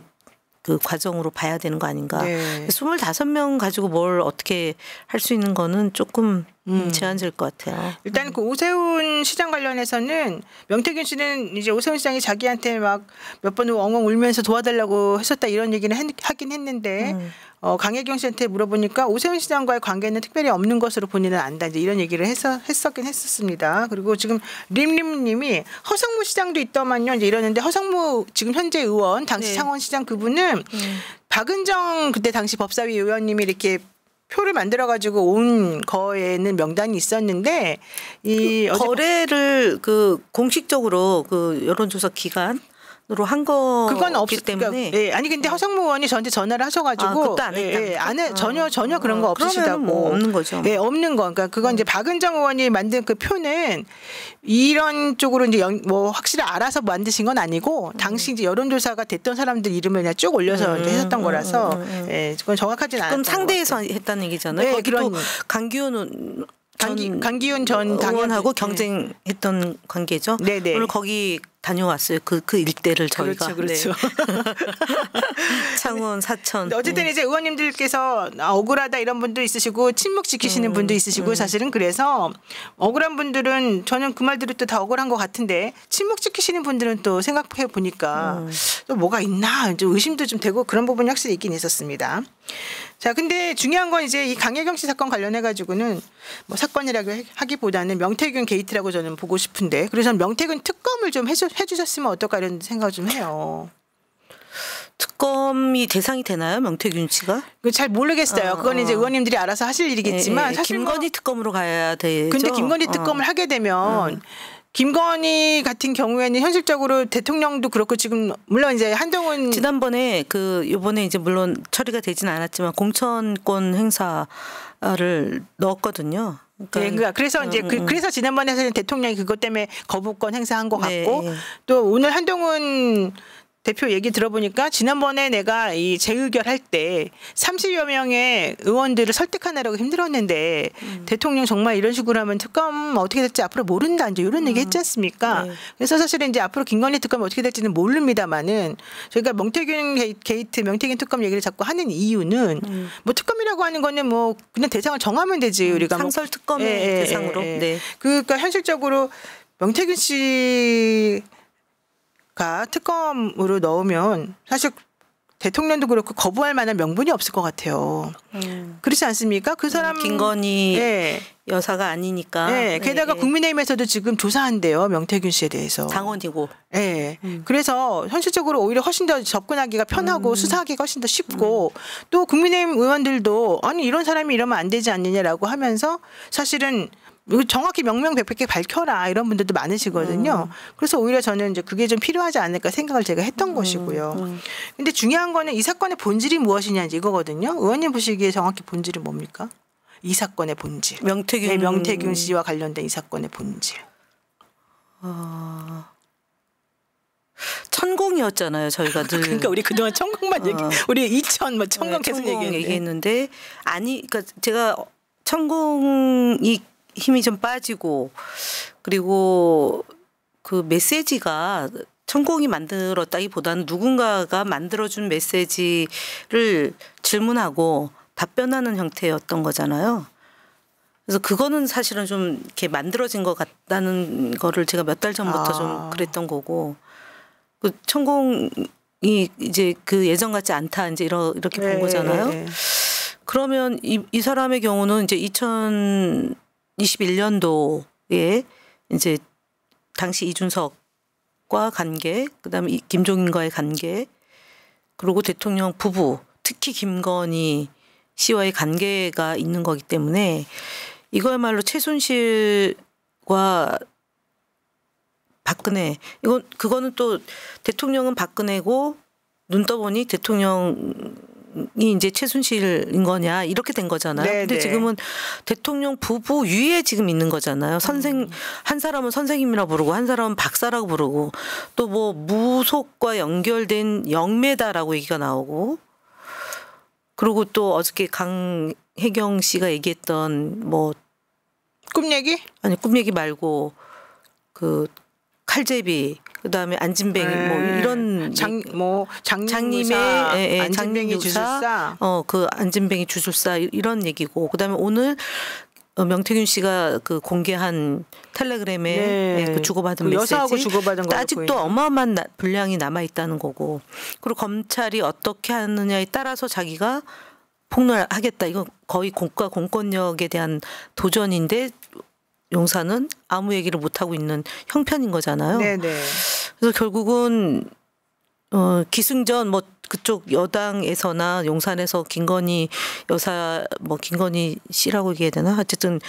그 과정으로 봐야 되는 거 아닌가. 25명 가지고 뭘 어떻게 할 수 있는 거는 조금 제한적일 것 같아요. 일단 그 오세훈 시장 관련해서는 명태균 씨는 이제 오세훈 시장이 자기한테 막 몇 번 엉엉 울면서 도와달라고 했었다 이런 얘기는 하긴 했는데 강혜경 씨한테 물어보니까 오세훈 시장과의 관계는 특별히 없는 것으로 본인은 안다 이제 이런 얘기를 했었긴 했었습니다. 그리고 지금 림님이 허성무 시장도 있더만요 이제 이러는데 허성무 지금 현재 의원 당시 창원시장 그분은 박은정 그때 당시 법사위 의원님이 이렇게 표를 만들어가지고 온 거에는 명단이 있었는데 이 거래를 그 공식적으로 그 여론조사 기간 으로 한 거 그건 없기 때문에 그러니까, 아니 근데 허성무 의원이 저한테 전화를 하셔가지고 전혀 그런 거 없으시다고 뭐 없는 거죠. 없는 거 그러니까 그건 이제 박은정 의원이 만든 그 표는 이런 쪽으로 이제 뭐 확실히 알아서 만드신 건 아니고 당시 이제 여론조사가 됐던 사람들 이름을 그냥 쭉 올려서 이제 했었던 거라서 그건 정확하진 않았던 그럼 상대에서 했다는 얘기잖아요. 거기도 강기훈 전 당원하고 경쟁했던 관계죠. 오늘 거기 다녀왔어요. 그 일대를 저희가. 그렇죠. 창원, 사천. 어쨌든 이제 의원님들께서 억울하다 이런 분도 있으시고 침묵 지키시는 분도 있으시고 사실은 그래서 억울한 분들은 저는 그 말 들을 때 다 억울한 것 같은데 침묵 지키시는 분들은 또 생각해 보니까 또 뭐가 있나 좀 의심도 좀 되고 그런 부분이 확실히 있긴 있었습니다. 자, 근데 중요한 건 이제 이 강혜경 씨 사건 관련해 가지고는 뭐 사건이라고 하기보다는 명태균 게이트라고 저는 보고 싶은데 그래서 명태균 특검을 좀 해주셨으면 어떨까 이런 생각을 좀 해요. 특검이 대상이 되나요, 명태균 씨가? 잘 모르겠어요. 그건 이제 의원님들이 알아서 하실 일이겠지만 사실 김건희 특검으로 가야 되죠. 근데 김건희 특검을 하게 되면 김건희 같은 경우에는 현실적으로 대통령도 그렇고 지금 물론 이제 한동훈 지난번에 요번에 이제 물론 처리가 되진 않았지만 공천권 행사를 넣었거든요. 그러니까 그래서 이제 그래서 지난번에는 대통령이 그것 때문에 거부권 행사한 것 같고 또 오늘 한동훈 대표 얘기 들어보니까 지난번에 내가 이 재의결할 때 30여 명의 의원들을 설득하느라고 힘들었는데 대통령 정말 이런 식으로 하면 특검 어떻게 될지 앞으로 모른다 이제 이런 얘기 했지 않습니까? 그래서 사실은 이제 앞으로 김건희 특검이 어떻게 될지는 모릅니다만은 저희가 명태균 게이트, 명태균 특검 얘기를 자꾸 하는 이유는 뭐 특검이라고 하는 거는 뭐 그냥 대상을 정하면 되지 우리가 상설 특검의 대상으로. 그러니까 현실적으로 명태균 씨 가 특검으로 넣으면 사실 대통령도 그렇고 거부할 만한 명분이 없을 것 같아요. 그렇지 않습니까? 그 사람 김건희 여사가 아니니까. 게다가 국민의힘에서도 지금 조사한대요. 명태균 씨에 대해서. 당원이고. 그래서 현실적으로 오히려 훨씬 더 접근하기가 편하고 수사하기가 훨씬 더 쉽고 또 국민의힘 의원들도 아니 이런 사람이 이러면 안 되지 않느냐라고 하면서 사실은 정확히 명명백백하게 밝혀라 이런 분들도 많으시거든요. 그래서 오히려 저는 이제 그게 좀 필요하지 않을까 생각을 제가 했던 것이고요. 근데 중요한 거는 이 사건의 본질이 무엇이냐 이제 이거거든요. 의원님 보시기에 정확히 본질이 뭡니까? 이 사건의 본질. 명태균 씨와 관련된 이 사건의 본질. 천공이었잖아요. 저희가 늘. 그러니까 우리 그동안 천공만 얘기, 우리 2000 뭐 천공 계속 얘기했는데 아니, 그러니까 제가 천공이 힘이 좀 빠지고 그리고 그 메시지가 천공이 만들었다기보다는 누군가가 만들어준 메시지를 질문하고 답변하는 형태였던 거잖아요. 그래서 그거는 사실은 좀 이렇게 만들어진 것 같다는 거를 제가 몇 달 전부터 좀 그랬던 거고, 그 천공이 이제 그 예전 같지 않다 이제 이렇게 본 거잖아요. 그러면 이 사람의 경우는 이제 2021년도에 이제 당시 이준석과 관계, 그다음에 김종인과의 관계, 그리고 대통령 부부, 특히 김건희 씨와의 관계가 있는 거기 때문에 이거야말로 최순실과 박근혜, 그거는 또 대통령은 박근혜고 눈 떠보니 대통령이 이제 최순실인 거냐 이렇게 된 거잖아요. 네네. 근데 지금은 대통령 부부 위에 지금 있는 거잖아요. 한 사람은 선생님이라 부르고 한 사람은 박사라고 부르고 또 뭐 무속과 연결된 영매다라고 얘기가 나오고, 그리고 또 어저께 강혜경 씨가 얘기했던 뭐 꿈 얘기? 아니, 꿈 얘기 말고 그 칼제비, 그다음에 안진뱅이 뭐 이런 장님의 안진뱅이 주술사, 그 안진뱅이 주술사 이런 얘기고, 그다음에 오늘 명태균 씨가 그 공개한 텔레그램에 그 주고받은 메시지, 여사하고 주고받은 거 아직도 어마어마한 분량이 남아 있다는 거고, 그리고 검찰이 어떻게 하느냐에 따라서 자기가 폭로하겠다. 이건 거의 공과 공권력에 대한 도전인데 용사는 아무 얘기를 못 하고 있는 형편인 거잖아요. 네네. 그래서 결국은 기승전 뭐 그쪽 여당에서나 용산에서 김건희 여사, 뭐 김건희 씨라고 얘기해야 되나? 어쨌든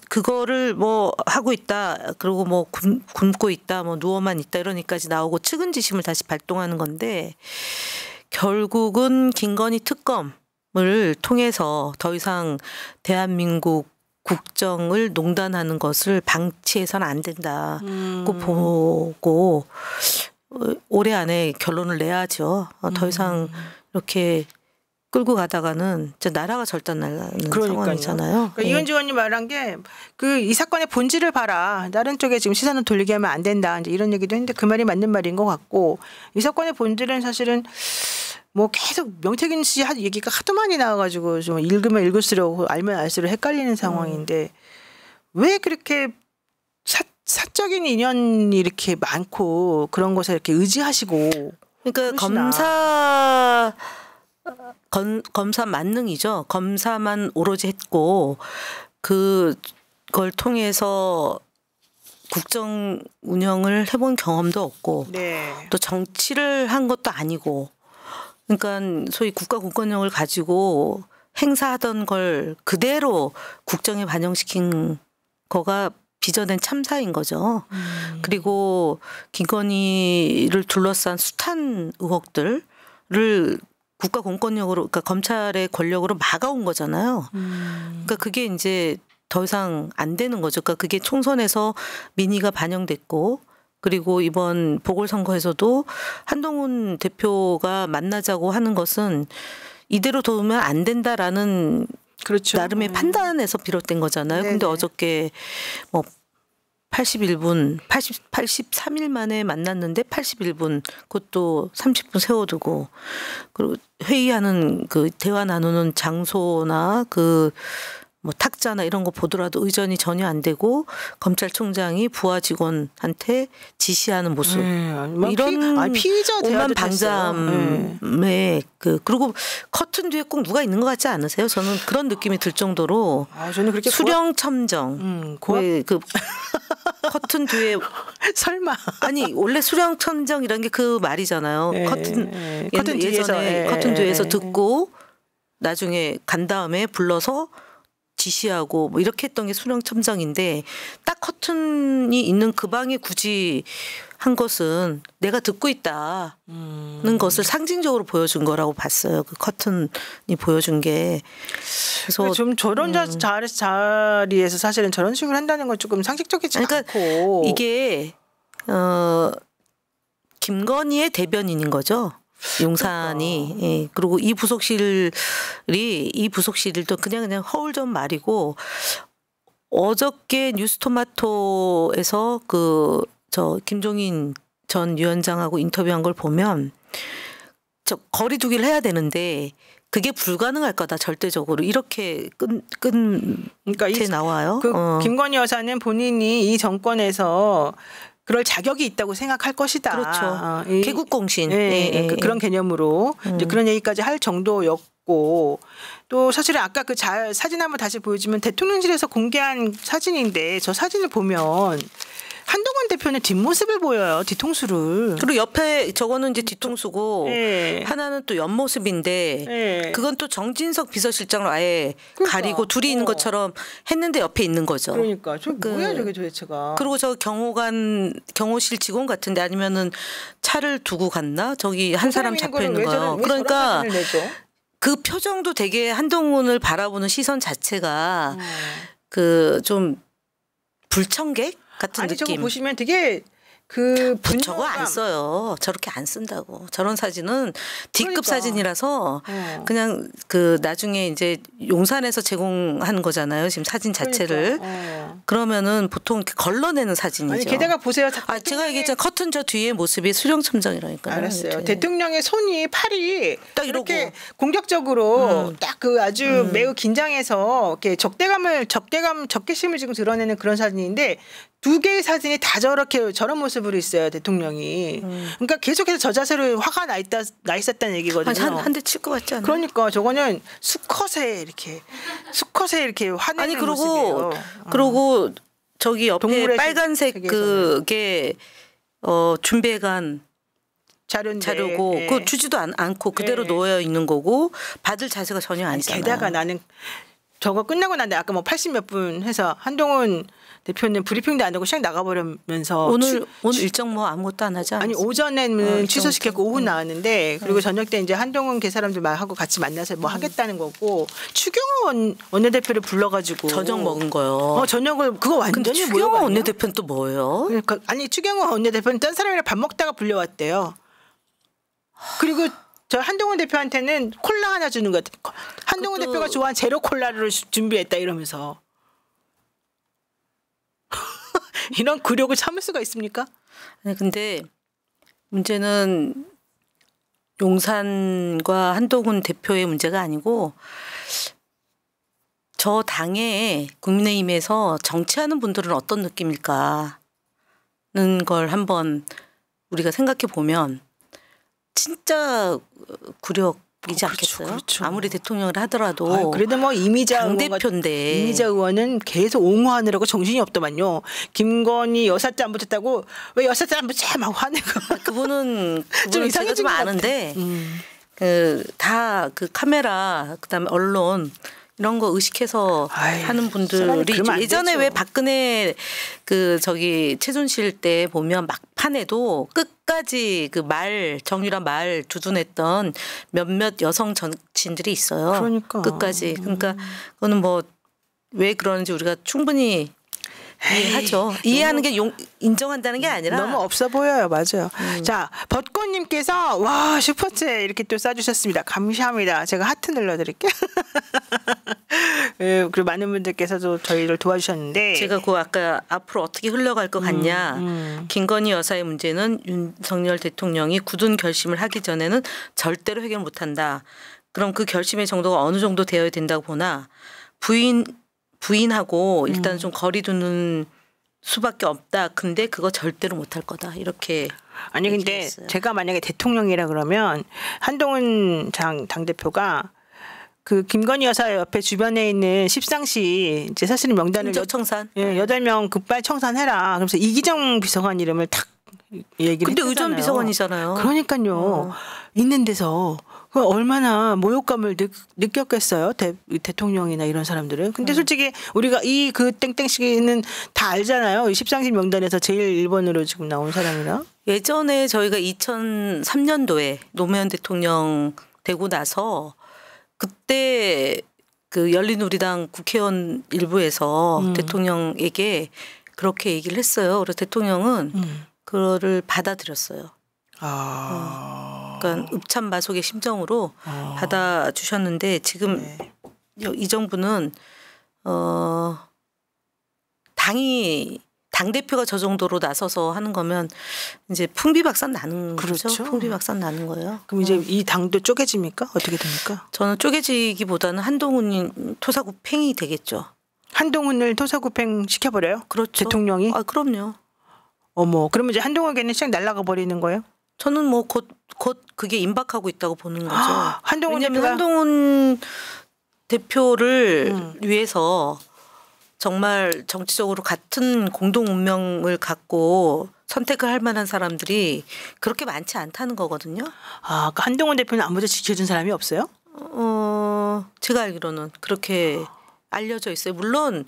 그거를 뭐 하고 있다. 그리고 뭐 굶고 있다. 뭐 누워만 있다. 이러니까지 나오고 측은지심을 다시 발동하는 건데, 결국은 김건희 특검을 통해서 더 이상 대한민국 국정을 농단하는 것을 방치해서는 안 된다고 보고 올해 안에 결론을 내야죠. 더 이상 이렇게 끌고 가다가는 진짜 나라가 절단나는 상황이잖아요. 그러니까 이현주 의원님 말한 게 그 이 사건의 본질을 봐라. 다른 쪽에 지금 시선을 돌리게 하면 안 된다. 이제 이런 얘기도 했는데 그 말이 맞는 말인 것 같고, 이 사건의 본질은 사실은 뭐 계속 명태균 씨 얘기가 하도 많이 나와가지고 좀 읽으면 읽을수록 알면 알수록 헷갈리는 상황인데 왜 그렇게 사적인 인연이 이렇게 많고 그런 것에 이렇게 의지하시고. 그러니까 검사 만능이죠. 검사만 오로지 했고 그걸 통해서 국정 운영을 해본 경험도 없고 또 정치를 한 것도 아니고, 그러니까 소위 국가 공권력을 가지고 행사하던 걸 그대로 국정에 반영시킨 거가 빚어낸 참사인 거죠. 그리고 김건희를 둘러싼 숱한 의혹들을 국가 공권력으로, 그러니까 검찰의 권력으로 막아온 거잖아요. 그러니까 그게 이제 더 이상 안 되는 거죠. 그러니까 그게 총선에서 민의가 반영됐고, 그리고 이번 보궐선거에서도 한동훈 대표가 만나자고 하는 것은 이대로 두면 안 된다라는 그렇죠. 나름의 판단에서 비롯된 거잖아요. 네네. 근데 어저께 뭐 83일 만에 만났는데 81분, 그것도 30분 세워두고, 그리고 회의하는 그 대화 나누는 장소나 그 뭐 탁자나 이런 거 보더라도 의전이 전혀 안 되고 검찰총장이 부하 직원한테 지시하는 모습, 이런 피의자 오만 방자의 그리고 커튼 뒤에 꼭 누가 있는 것 같지 않으세요? 저는 그런 느낌이 들 정도로 저는 그렇게 수령첨정 그 커튼 뒤에 설마 아니 원래 수령첨정이라는 게 그 말이잖아요. 커튼 예전에 커튼 뒤에서 듣고 나중에 간 다음에 불러서 지시하고 뭐 이렇게 했던 게 수령첨정인데, 딱 커튼이 있는 그 방에 굳이 한 것은 내가 듣고 있다는 것을 상징적으로 보여준 거라고 봤어요. 그 커튼이 보여준 게. 그래서 좀 저런 자리에서 사실은 저런 식으로 한다는 건 조금 상식적이지 않고. 이게 김건희의 대변인인 거죠. 용산이. 그러니까. 예. 그리고 이 부속실도 그냥 허울 좀 말이고 어저께 뉴스토마토에서 김종인 전 위원장하고 인터뷰한 걸 보면 거리 두기를 해야 되는데 그게 불가능할 거다 절대적으로 이렇게 그러니까 나와요. 김건희 여사는 본인이 이 정권에서 그럴 자격이 있다고 생각할 것이다. 그렇죠. 개국공신. 그런 개념으로 이제 그런 얘기까지 할 정도였고 또 사실은 아까 그 사진 한번 다시 보여주면 대통령실에서 공개한 사진인데 저 사진을 보면 한동훈 대표는 뒷모습을 보여요. 뒤통수를. 그리고 옆에 저거는 이제 뒤통수고 하나는 또 옆모습인데 그건 또 정진석 비서실장을 아예 가리고 둘이 있는 것처럼 했는데 옆에 있는 거죠. 그러니까 저 뭐야 저게 도대체가. 그리고 저 경호실 직원 같은데 아니면은 차를 두고 갔나? 저기 한 사람 잡혀 있는 거예요. 그러니까 그 표정도 되게 한동훈을 바라보는 시선 자체가 좀 불청객 같은 아니, 느낌. 저거 보시면 되게 저거 안 써요. 저렇게 안 쓴다고. 저런 사진은 D급 그러니까. 사진이라서 그냥 나중에 이제 용산에서 제공한 거잖아요. 지금 사진 자체를. 그러면은 보통 이렇게 걸러내는 사진이죠. 아니 게다가 보세요. 제가 얘기했잖아요. 커튼 저 뒤에 모습이 수령첨정이라니까요. 알았어요. 이렇게. 대통령의 팔이 딱 이렇게 공격적으로 딱 아주 매우 긴장해서 이렇게 적개심을 지금 드러내는 그런 사진인데 두 개의 사진이 다 저런 모습으로 있어요. 대통령이. 그러니까 계속해서 저 자세로 화가 나 있었다는 얘기거든요. 한 대 칠 것 같지 않아요? 그러니까 저거는 수컷에 이렇게 화내는 모습이에요. 그리고 저기 옆에 동물의 빨간색 그게 준비해간 자료고 그거 주지도 않고 그대로 놓여 있는 거고 받을 자세가 전혀 아니잖아요. 게다가 나는 저거 끝나고 난데 아까 80 몇 분 해서 한동훈 대표는 브리핑도 안 하고 시작 나가버리면서 오늘 일정 아무것도 안 하지 않았어요? 아니 오전에는 취소시켰고 오후 나왔는데 그리고 저녁 때 이제 한동훈 사람들 하고 같이 만나서 뭐 하겠다는 거고 추경호 원내대표를 불러가지고 저녁 먹은 거요. 저녁을 그거 완전히 근데 추경호 원내대표는 또 뭐예요? 그러니까 아니 추경호 원내대표는 딴 사람이랑 밥 먹다가 불려왔대요. 그리고 저 한동훈 대표한테는 콜라 하나 주는 것 같아요. 한동훈 대표가 좋아하는 제로 콜라를 준비했다 이러면서. 이런 굴욕을 참을 수가 있습니까? 아니 근데 문제는 용산과 한동훈 대표의 문제가 아니고 저 당에 국민의힘에서 정치하는 분들은 어떤 느낌일까는 걸 한번 우리가 생각해 보면 진짜 굴욕이지 않겠어요? 그렇죠. 아무리 대통령을 하더라도 그래도 뭐 이미자 의원은 계속 옹호하느라고 정신이 없더만요. 김건희 여사자 안 붙었다고 왜 여사자 안 붙지 막 화내고. 그분은 좀 이상해진 좀 아는데 다 카메라 그다음에 언론 이런 거 의식해서 하는 분들이 예전에 왜 박근혜 최순실 때 보면 막판에도 끝까지 정유라 말 두둔했던 몇몇 여성 정치인들이 있어요. 그러니까. 끝까지. 그러니까 그거는 뭐 왜 그러는지 우리가 충분히 이해하죠. 이해하는 게 인정한다는 게 아니라 너무 없어 보여요. 맞아요. 자, 벚꽃님께서 와 슈퍼챗 이렇게 또 쏴주셨습니다. 감사합니다. 제가 하트 눌러드릴게요. 그리고 많은 분들께서도 저희를 도와주셨는데 제가 아까 앞으로 어떻게 흘러갈 것 같냐. 김건희 여사의 문제는 윤석열 대통령이 굳은 결심을 하기 전에는 절대로 해결 못한다. 그럼 그 결심의 정도가 어느 정도 되어야 된다고 보나 부인하고 일단 좀 거리 두는 수밖에 없다. 근데 그거 절대로 못할 거다. 이렇게 아니 근데 얘기했어요. 제가 만약에 대통령이라 그러면 한동훈 당대표가 김건희 여사 옆에 주변에 있는 십상시 이제 사실은 명단을 청산 8명 급발 청산해라. 그러면서 이기정 비서관 이름을 탁 얘기를 근데 했잖아요. 의전 비서관이잖아요. 그러니까요. 있는 데서 얼마나 모욕감을 느꼈겠어요. 대통령이나 이런 사람들은. 근데 솔직히 우리가 땡땡씨는 다 알잖아요. 13시 명단에서 제일 1번으로 지금 나온 사람이라. 예전에 저희가 2003년도에 노무현 대통령 되고 나서 그때 열린우리당 국회의원 일부에서 대통령에게 그렇게 얘기를 했어요. 그래서 대통령은 그거를 받아들였어요. 그러니까 읍참마속의 심정으로 받아주셨는데 지금 네. 이 정부는 당대표가 저 정도로 나서서 하는 거면 이제 풍비박산 나는 그렇죠. 거죠. 풍비박산 나는 거예요. 그럼 이제 이 당도 쪼개집니까? 어떻게 됩니까? 저는 쪼개지기보다는 한동훈이 토사구팽이 되겠죠. 한동훈을 토사구팽 시켜버려요? 그렇죠. 대통령이? 아 그럼요. 어머, 그러면 이제 한동훈에게는 씩 날아가 버리는 거예요? 저는 뭐 곧 그게 임박하고 있다고 보는 거죠. 한동훈 한동훈 대표를 위해서 정말 정치적으로 같은 공동 운명을 갖고 선택을 할 만한 사람들이 그렇게 많지 않다는 거거든요. 아, 그러니까 한동훈 대표는 아무도 지켜준 사람이 없어요? 제가 알기로는 그렇게 알려져 있어요. 물론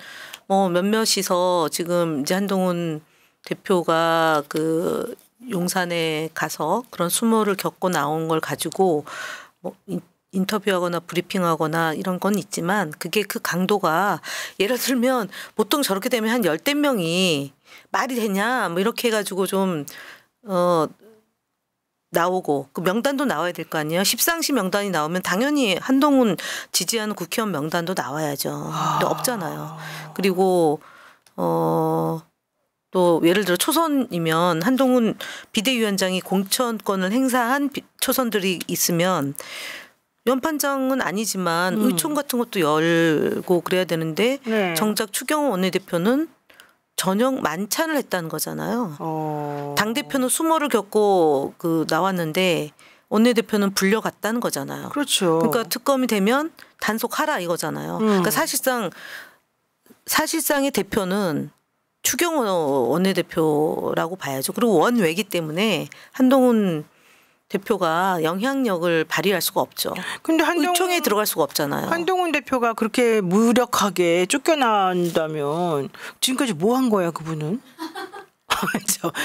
뭐 몇몇이서 지금 이제 한동훈 대표가 그 용산에 가서 그런 수모를 겪고 나온 걸 가지고 뭐 인터뷰하거나 브리핑하거나 이런 건 있지만 그게 그 강도가 예를 들면 보통 저렇게 되면 한 10대 명이 말이 되냐 뭐 이렇게 해가지고 좀 나오고 그 명단도 나와야 될 거 아니에요. 십상시 명단이 나오면 당연히 한동훈 지지하는 국회의원 명단도 나와야죠. 근데 없잖아요. 그리고 또 예를 들어 초선이면 한동훈 비대위원장이 공천권을 행사한 초선들이 있으면 연판장은 아니지만 의총 같은 것도 열고 그래야 되는데 네. 정작 추경호 원내대표는 전형 만찬을 했다는 거잖아요. 당대표는 수모를 겪고 나왔는데 원내대표는 불려갔다는 거잖아요. 그렇죠. 그러니까 특검이 되면 단속하라 이거잖아요. 그러니까 사실상의 대표는 추경호 원내대표라고 봐야죠. 그리고 원외기 때문에 한동훈 대표가 영향력을 발휘할 수가 없죠. 근데 의총에 들어갈 수가 없잖아요. 한동훈 대표가 그렇게 무력하게 쫓겨난다면 지금까지 뭐 한 거야 그분은?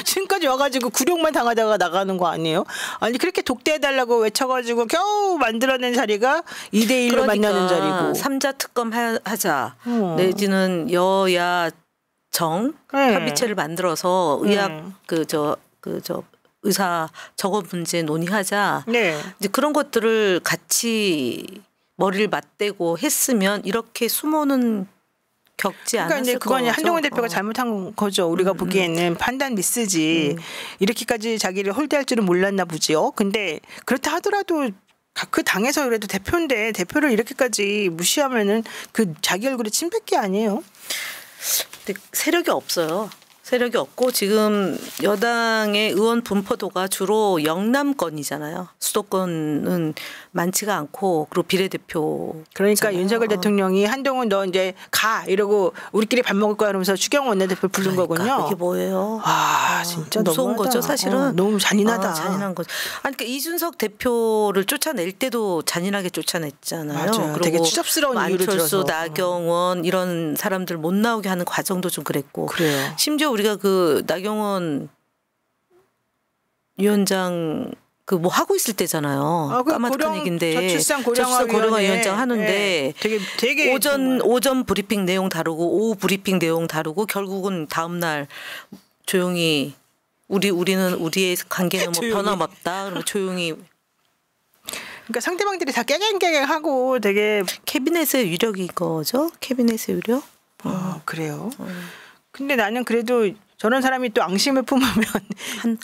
지금까지 와가지고 굴욕만 당하다가 나가는 거 아니에요? 아니 그렇게 독대해달라고 외쳐가지고 겨우 만들어낸 자리가 2대1로 만나는 자리고. 3자 특검 하자. 내지는 여야 정 협의체를 만들어서 의학 의사 적어 문제 논의하자. 네. 이제 그런 것들을 같이 머리를 맞대고 했으면 이렇게 수모는 겪지 않았을 거죠. 그러니까 그건 한동훈 대표가 잘못한 거죠. 우리가 보기에는 판단 미스지. 이렇게까지 자기를 홀대할 줄은 몰랐나 보지요. 근데 그렇다 하더라도 그 당에서 그래도 대표인데 대표를 이렇게까지 무시하면은 그 자기 얼굴에 침 뱉기 아니에요? 근데 세력이 없어요. 세력이 없고 지금 여당의 의원 분포도가 주로 영남권이잖아요. 수도권은 많지가 않고 그리고 비례대표. 그러니까 윤석열 대통령이 한동훈 너 이제 가 이러고 우리끼리 밥 먹을 거야 이러면서 추경호 원내대표 부른 거군요. 이게 뭐예요? 아 진짜 무서운 너무하다. 거죠 사실은. 너무 잔인하다. 잔인한 거죠. 아니 그러니까 이준석 대표를 쫓아낼 때도 잔인하게 쫓아냈잖아요. 맞아요. 되게 추접스러운 이유를 들어서. 안철수, 나경원 이런 사람들 못 나오게 하는 과정도 좀 그랬고. 그래요. 심지어 우리가 그 나경원 위원장 뭐 하고 있을 때잖아요. 까마득한 얘기인데 저출산 고령화 위원장 하는데 되게 오전 브리핑 내용 다르고 오후 브리핑 내용 다르고 결국은 다음 날 조용히 우리는 우리의 관계는 뭐 변함없다. 그러면 조용히. 그러니까 상대방들이 다 깨갱깨갱하고 되게 캐비넷의 위력이 거죠. 캐비넷의 위력. 그래요. 근데 나는 그래도 저런 사람이 또 앙심을 품으면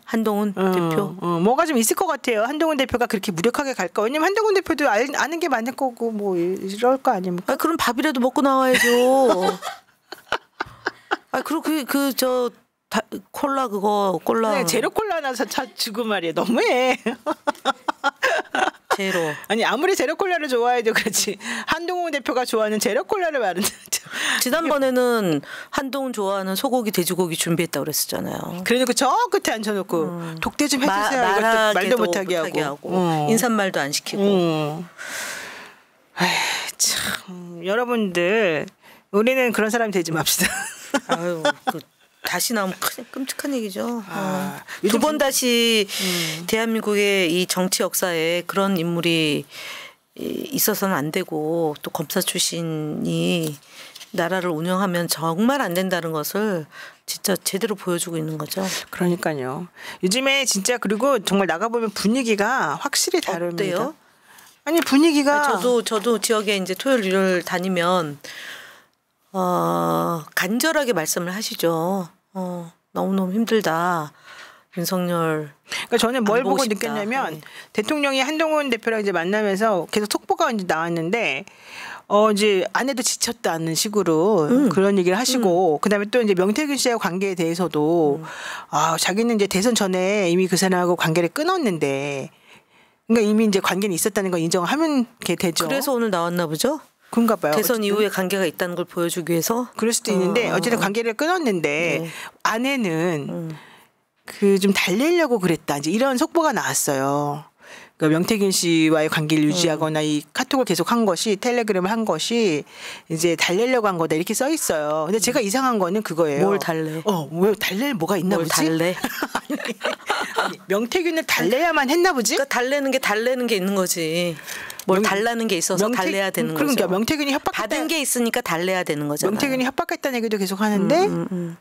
한동훈 대표 뭐가 좀 있을 것 같아요. 한동훈 대표가 그렇게 무력하게 갈까? 왜냐면 한동훈 대표도 아는 게 많을 거고 뭐 이럴 거 아닙니까? 그럼 밥이라도 먹고 나와야죠. 그리고 콜라 콜라. 네, 제로 콜라 나서 주고 말이야. 너무해. 제로. 아니 아무리 제로 콜라를 좋아해도 그렇지 한동훈 대표가 좋아하는 제로 콜라를 말하는. 지난번에는 한동훈 좋아하는 소고기 돼지고기 준비했다고 그랬었잖아요. 그래놓고 저 끝에 앉혀놓고 독대 좀 해주세요. 이것도 말도 못하게 하고. 인사말도 안 시키고. 참 여러분들 우리는 그런 사람이 되지 맙시다. 아유 다시 나오면 끔찍한 얘기죠. 두 번 다시 대한민국의 이 정치 역사에 그런 인물이 있어서는 안 되고 또 검사 출신이 나라를 운영하면 정말 안 된다는 것을 진짜 제대로 보여주고 있는 거죠. 그러니까요. 요즘에 진짜 그리고 정말 나가보면 분위기가 확실히 다릅니다. 어때요? 아니 분위기가 저도 지역에 이제 토요일 일요일 다니면 간절하게 말씀을 하시죠. 너무너무 힘들다. 윤석열. 그러니까 저는 뭘 보고 싶다. 느꼈냐면 네. 대통령이 한동훈 대표랑 이제 만나면서 계속 속보가 이제 나왔는데 이제 아내도 지쳤다는 식으로 그런 얘기를 하시고 그다음에 또 이제 명태균 씨와의 관계에 대해서도 자기는 이제 대선 전에 이미 그 사람하고 관계를 끊었는데 그러니까 이미 이제 관계는 있었다는 걸 인정하면 게 되죠. 그래서 오늘 나왔나 보죠? 그런가 봐요. 대선 어쨌든. 이후에 관계가 있다는 걸 보여주기 위해서. 그럴 수도 있는데 어쨌든 관계를 끊었는데 네. 아내는 그 좀 달래려고 그랬다. 이제 이런 속보가 나왔어요. 그러니까 명태균 씨와의 관계를 유지하거나 이 카톡을 계속 한 것이 텔레그램을 한 것이 이제 달래려고 한 거다 이렇게 써 있어요. 근데 제가 이상한 거는 그거예요. 뭘 달래? 왜 달랠 뭐가 있나 뭘 보지? 달래? 아니, 명태균을 달래야만 했나 보지? 그러니까 달래는 게 있는 거지. 뭘 달라는 게 있어서 달래야 되는 거죠. 그러니까 명태균이 협박했다. 받은 게 있으니까 달래야 되는 거잖아요. 명태균이 협박했다는 얘기도 계속 하는데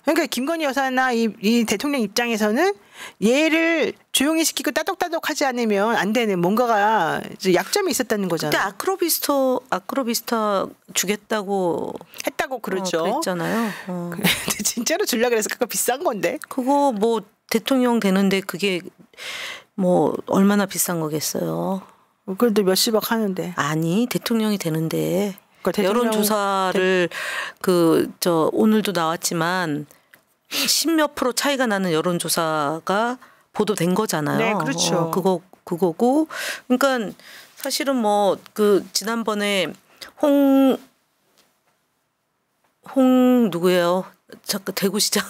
그러니까 김건희 여사나 이 대통령 입장에서는 얘를 조용히 시키고 따독따독하지 않으면 안 되는 뭔가가 이제 약점이 있었다는 거잖아요. 근데 아크로비스타 주겠다고 했다고 그러죠. 그랬잖아요. 근데 진짜로 주려고 그래서 그거 비싼 건데. 그거 뭐 대통령 되는데 그게 뭐 얼마나 비싼 거겠어요. 그래도 몇십억 하는데. 아니 대통령이 되는데 그러니까 여론조사를 오늘도 나왔지만 10몇 프로 차이가 나는 여론조사가 보도된 거잖아요. 네, 그렇죠. 그거고 그러니까 사실은 뭐 그 지난번에 홍 누구예요? 잠깐 대구시장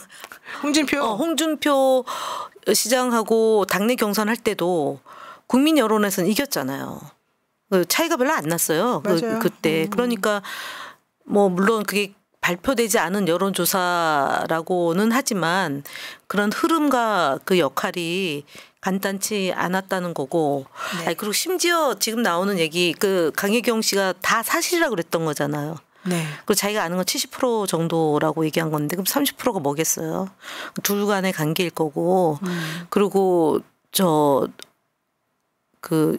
홍준표 시장하고 당내 경선할 때도 국민 여론에서는 이겼잖아요. 그 차이가 별로 안 났어요. 그때. 그러니까 뭐 물론 그게 발표되지 않은 여론조사라고는 하지만 그런 흐름과 그 역할이 간단치 않았다는 거고. 네. 아니, 그리고 심지어 지금 나오는 얘기 그 강혜경 씨가 다 사실이라고 그랬던 거잖아요. 네. 그리고 자기가 아는 건 70% 정도라고 얘기한 건데 그럼 30%가 뭐겠어요? 둘 간의 관계일 거고. 그리고 그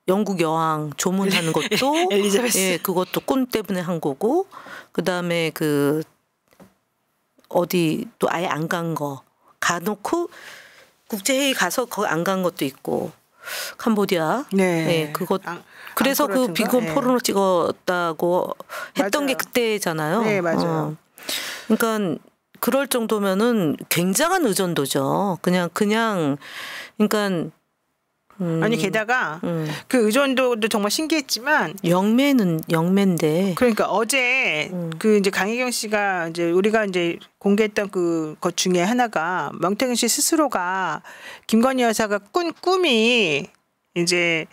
영국 여왕 조문하는 것도 엘리자베스. 예, 그것도 꾼 때문에 한 거고 그다음에 그 어디 또 아예 안 간 거 가놓고 국제회의 가서 거기 안 간 것도 있고 캄보디아 네, 그것 그래서 그 비건 포르노 찍었다고 했던 맞아요. 게 그때잖아요. 네, 맞아요. 그러니까 그럴 정도면은 굉장한 의존도죠. 그냥 그러니까 아니 게다가 그 의존도도 정말 신기했지만 영매인데 그러니까 어제 그 이제 강혜경 씨가 이제 우리가 이제 공개했던 그 것 중에 하나가 명태균 씨 스스로가 김건희 여사가 꾼 꿈이 이제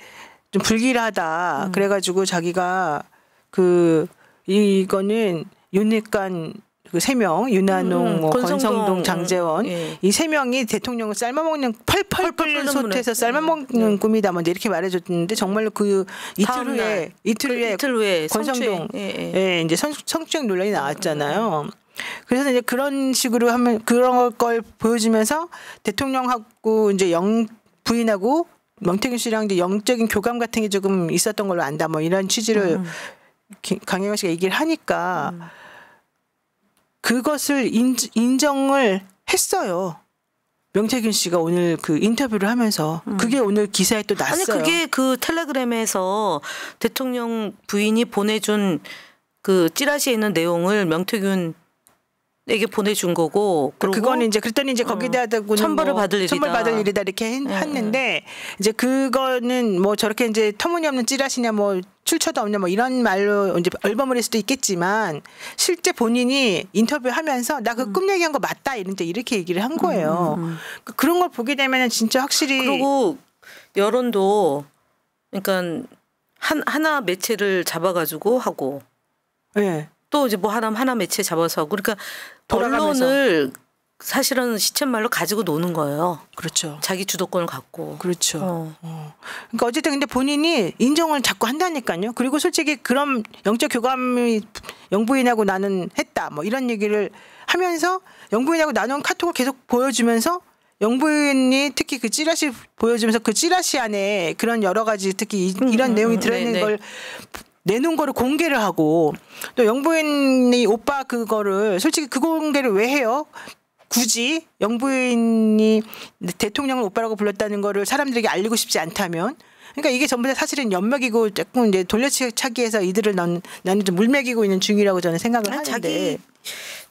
좀 불길하다 그래가지고 자기가 그 이거는 윤핵관 그 3명 윤한홍, 뭐 권성동, 장제원 예. 이 3명이 대통령을 삶아먹는 펄펄 끓는 솥에서 삶아먹는 꿈이다 먼저 이렇게 말해줬는데 정말로 그 이틀 후에 권성동 예, 이제 성추행 논란이 나왔잖아요. 그래서 이제 그런 식으로 하면 그런 걸 보여주면서 대통령하고 이제 부인하고 명태균 씨랑 이제 영적인 교감 같은 게 조금 있었던 걸로 안다 뭐 이런 취지를 강혜경 씨가 얘기를 하니까. 그것을 인정을 했어요. 명태균 씨가 오늘 그 인터뷰를 하면서 그게 오늘 기사에 또 났어요. 아니 그게 그 텔레그램에서 대통령 부인이 보내준 그 찌라시에 있는 내용을 명태균에게 보내준 거고. 그거는 이제 그랬더니 이제 거기에 대하고 천벌을 받을 일이다 이렇게 했는데 이제 그거는 뭐 저렇게 이제 터무니없는 찌라시냐 뭐 출처도 없냐 뭐 이런 말로 이제 얼버무릴 수도 있겠지만 실제 본인이 인터뷰하면서 나 그 꿈 얘기한 거 맞다 이렇게 얘기를 한 거예요. 그런 걸 보게 되면 진짜 확실히 그리고 여론도 그러니까 하나 매체를 잡아가지고 하고 네. 또 이제 뭐 하나 매체 잡아서 하고 그러니까 돌아가면서. 언론을 사실은 시쳇말로 가지고 노는 거예요. 그렇죠. 자기 주도권을 갖고. 그렇죠. 그러니까 어쨌든 근데 본인이 인정을 자꾸 한다니까요. 그리고 솔직히 그런 영적 교감이 영부인하고 나는 했다. 뭐 이런 얘기를 하면서 영부인하고 나눈 카톡을 계속 보여주면서 영부인이 특히 그 찌라시 보여주면서 그 찌라시 안에 그런 여러 가지 특히 이런 내용이 들어있는 걸 내놓은 거를 공개를 하고 또 영부인이 오빠 그거를 솔직히 그 공개를 왜 해요? 굳이 영부인이 대통령을 오빠라고 불렀다는 거를 사람들에게 알리고 싶지 않다면 그러니까 이게 전부 다 사실은 연맥이고 조금 이제 돌려차기해서 이들을 나는 좀 물먹이고 있는 중이라고 저는 생각을 하는데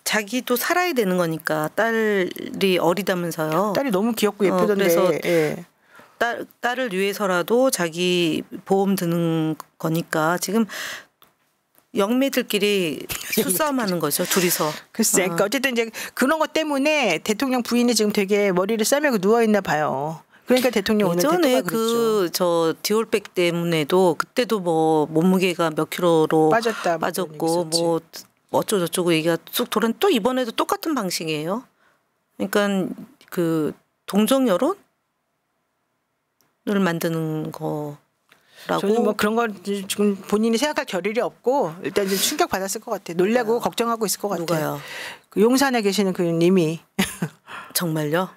자기도 살아야 되는 거니까 딸이 어리다면서요. 딸이 너무 귀엽고 예쁘던데. 그래서 예. 딸을 위해서라도 자기 보험 드는 거니까 지금 영매들끼리 수싸움하는 거죠, 둘이서. 글쎄, 그러니까 어쨌든 이제 그런 것 때문에 대통령 부인이 지금 되게 머리를 싸매고 누워 있나 봐요. 그러니까 대통령 오늘 예전에 그랬죠. 저 디올백 때문에도 그때도 뭐 몸무게가 몇 킬로로 빠졌고 뭐 어쩌고저쩌고 얘기가 쑥 돌았는데 또 이번에도 똑같은 방식이에요. 그러니까 그 동정 여론을 만드는 거. 저는 뭐 그런 거 지금 본인이 생각할 겨를이 없고 일단 좀 충격 받았을 것 같아. 놀라고 걱정하고 있을 것 같아. 누가요? 그 용산에 계시는 그 님이. 정말요?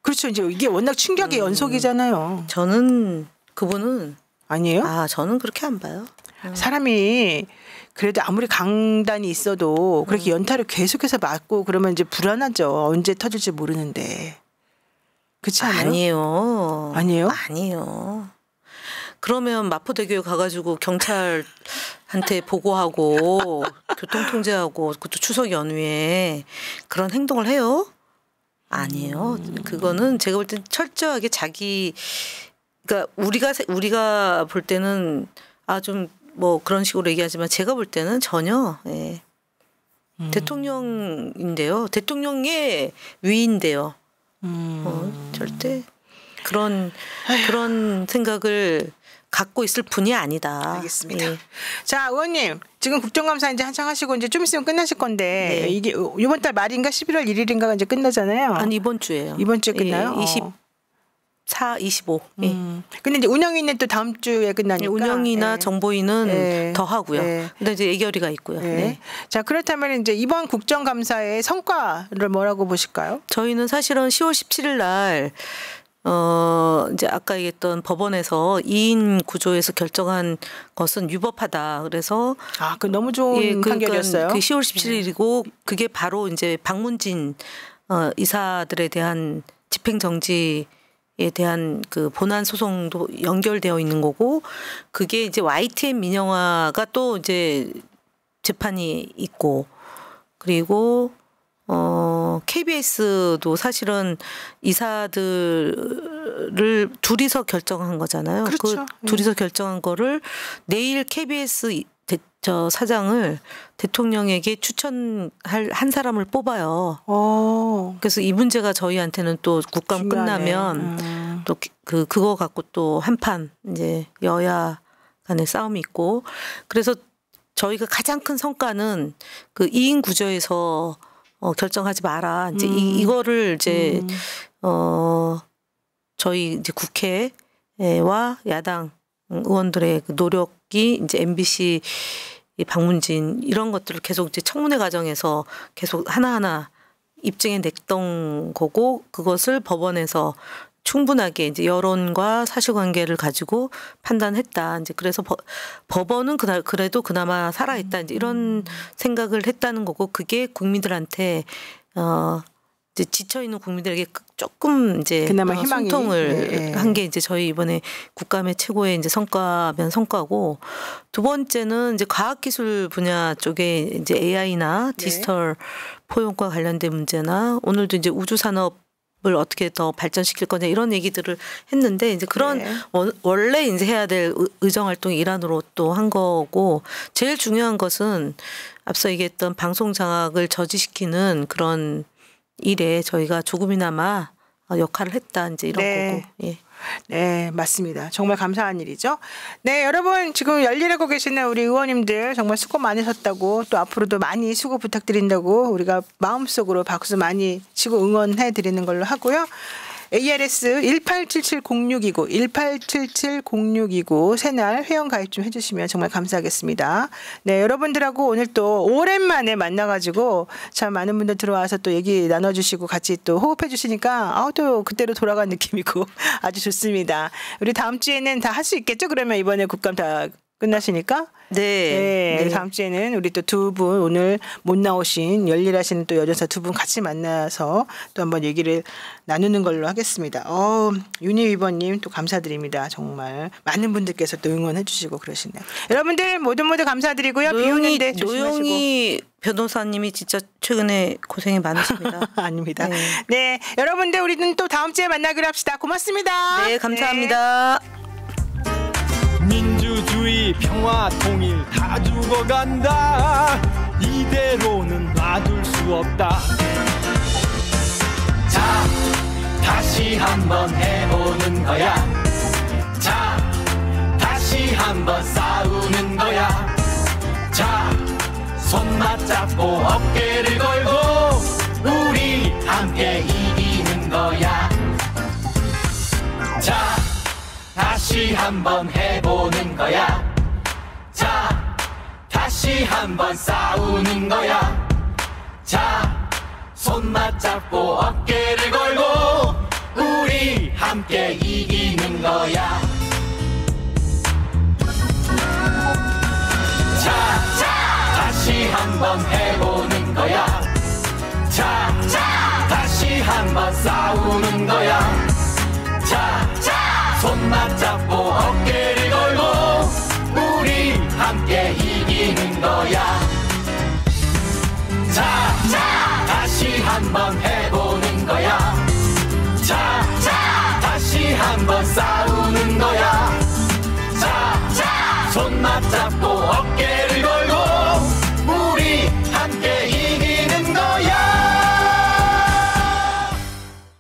그렇죠. 이제 이게 워낙 충격의 연속이잖아요. 저는 그분은 아니에요? 저는 그렇게 안 봐요. 사람이 그래도 아무리 강단이 있어도 그렇게 연타를 계속해서 맞고 그러면 이제 불안하죠. 언제 터질지 모르는데. 그렇지 않아요? 아니에요. 아니에요? 아니에요. 그러면 마포대교에 가가지고 경찰한테 보고하고 교통통제하고 그것도 추석 연휴에 그런 행동을 해요? 아니에요. 그거는 제가 볼 땐 철저하게 그러니까 우리가 볼 때는 좀 뭐 그런 식으로 얘기하지만 제가 볼 때는 전혀 대통령인데요. 대통령의 위인데요. 절대 그런 생각을 갖고 있을 분이 아니다. 알겠습니다. 예. 자, 의원님 지금 국정감사 이제 한창 하시고 이제 좀 있으면 끝나실 건데 네. 이게 이번 달 말인가 11월 1일인가가 이제 끝나잖아요. 아니 이번 주에요. 이번 주에 끝나요? 24, 25. 예. 근데 이제 운영위는 또 다음 주에 끝나니까. 운영위나 정보위는 더 하고요. 근데 이제 예결위가 있고요. 네. 자, 그렇다면 이제 이번 국정감사의 성과를 뭐라고 보실까요? 저희는 사실은 10월 17일 날 이제 아까 얘기했던 법원에서 2인 구조에서 결정한 것은 유법하다. 그래서 그 너무 좋은 판결이었어요. 그 10월 17일이고 그게 바로 이제 박문진 이사들에 대한 집행정지에 대한 그 본안 소송도 연결되어 있는 거고 그게 이제 YTN 민영화가 또 이제 재판이 있고 그리고 KBS도 사실은 이사들을 둘이서 결정한 거잖아요. 그렇죠. 그 둘이서 결정한 거를 내일 KBS 사장을 대통령에게 추천할 한 사람을 뽑아요. 그래서 이 문제가 저희한테는 또 국감 끝나면 또 그거 갖고 또 한판 이제 여야 간의 싸움이 있고 그래서 저희가 가장 큰 성과는 그 2인 구조에서 결정하지 마라. 이제 이거를 이제 저희 이제 국회와 야당 의원들의 그 노력이 이제 MBC 박문진 이런 것들을 계속 이제 청문회 과정에서 계속 하나하나 입증해 냈던 거고 그것을 법원에서 충분하게 이제 여론과 사실관계를 가지고 판단했다. 이제 그래서 법원은 그래도 그나마 살아있다. 이제 이런 생각을 했다는 거고 그게 국민들한테 이제 지쳐 있는 국민들에게 조금 이제 그나마 희망이 소통을 한 게 이제 저희 이번에 국감의 최고의 이제 성과면 성과고 두 번째는 이제 과학기술 분야 쪽에 이제 AI나 디지털 포용과 관련된 문제나 오늘도 이제 우주 산업 을 어떻게 더 발전시킬 거냐 이런 얘기들을 했는데 이제 그런 원래 이제 해야 될 의정 활동 일환으로 또 한 거고 제일 중요한 것은 앞서 얘기했던 방송 장악을 저지시키는 그런 일에 저희가 조금이나마 역할을 했다 이제 이런 거고. 예. 네, 맞습니다. 정말 감사한 일이죠. 네, 여러분 지금 열일하고 계시는 우리 의원님들 정말 수고 많으셨다고 또 앞으로도 많이 수고 부탁드린다고 우리가 마음속으로 박수 많이 치고 응원해 드리는 걸로 하고요. ARS 18770629 18770629 새날 회원 가입 좀 해주시면 정말 감사하겠습니다. 네, 여러분들하고 오늘 또 오랜만에 만나가지고 참 많은 분들 들어와서 또 얘기 나눠주시고 같이 또 호흡해 주시니까 또 그때로 돌아간 느낌이고 아주 좋습니다. 우리 다음 주에는 다 할 수 있겠죠? 그러면 이번에 국감 다 끝나시니까? 네. 다음 주에는 우리 또 두 분 오늘 못 나오신 열일하시는 또 여전사 두 분 같이 만나서 또 한번 얘기를 나누는 걸로 하겠습니다. 윤희위원님 또 감사드립니다. 정말 많은 분들께서 또 응원해 주시고 그러시네요. 여러분들 모두 감사드리고요. 비 오는데 조심하시고. 노영희 변호사님이 진짜 최근에 고생이 많으십니다. 아닙니다. 네. 여러분들 우리는 또 다음 주에 만나기로 합시다. 고맙습니다. 네, 감사합니다. 민주주의 평화 통일 다 죽어간다. 이대로는 놔둘 수 없다. 자, 다시 한번 해보는 거야. 자, 다시 한번 싸우는 거야. 자, 손 맞잡고 어깨를 걸고 우리 함께 이기는 거야. 자, 다시 한번 해보는 거야. 자, 다시 한번 싸우는 거야. 자, 손 맞잡고 어깨를 걸고 우리 함께 이기는 거야. 자, 다시 한번 해보는 거야. 자, 다시 한번 싸우는 거야. 자, 손 맞잡고 어깨를 걸고 우리 함께 이기는 거야. 자, 다시 한번 해보는 거야. 자, 다시 한번 싸우는 거야.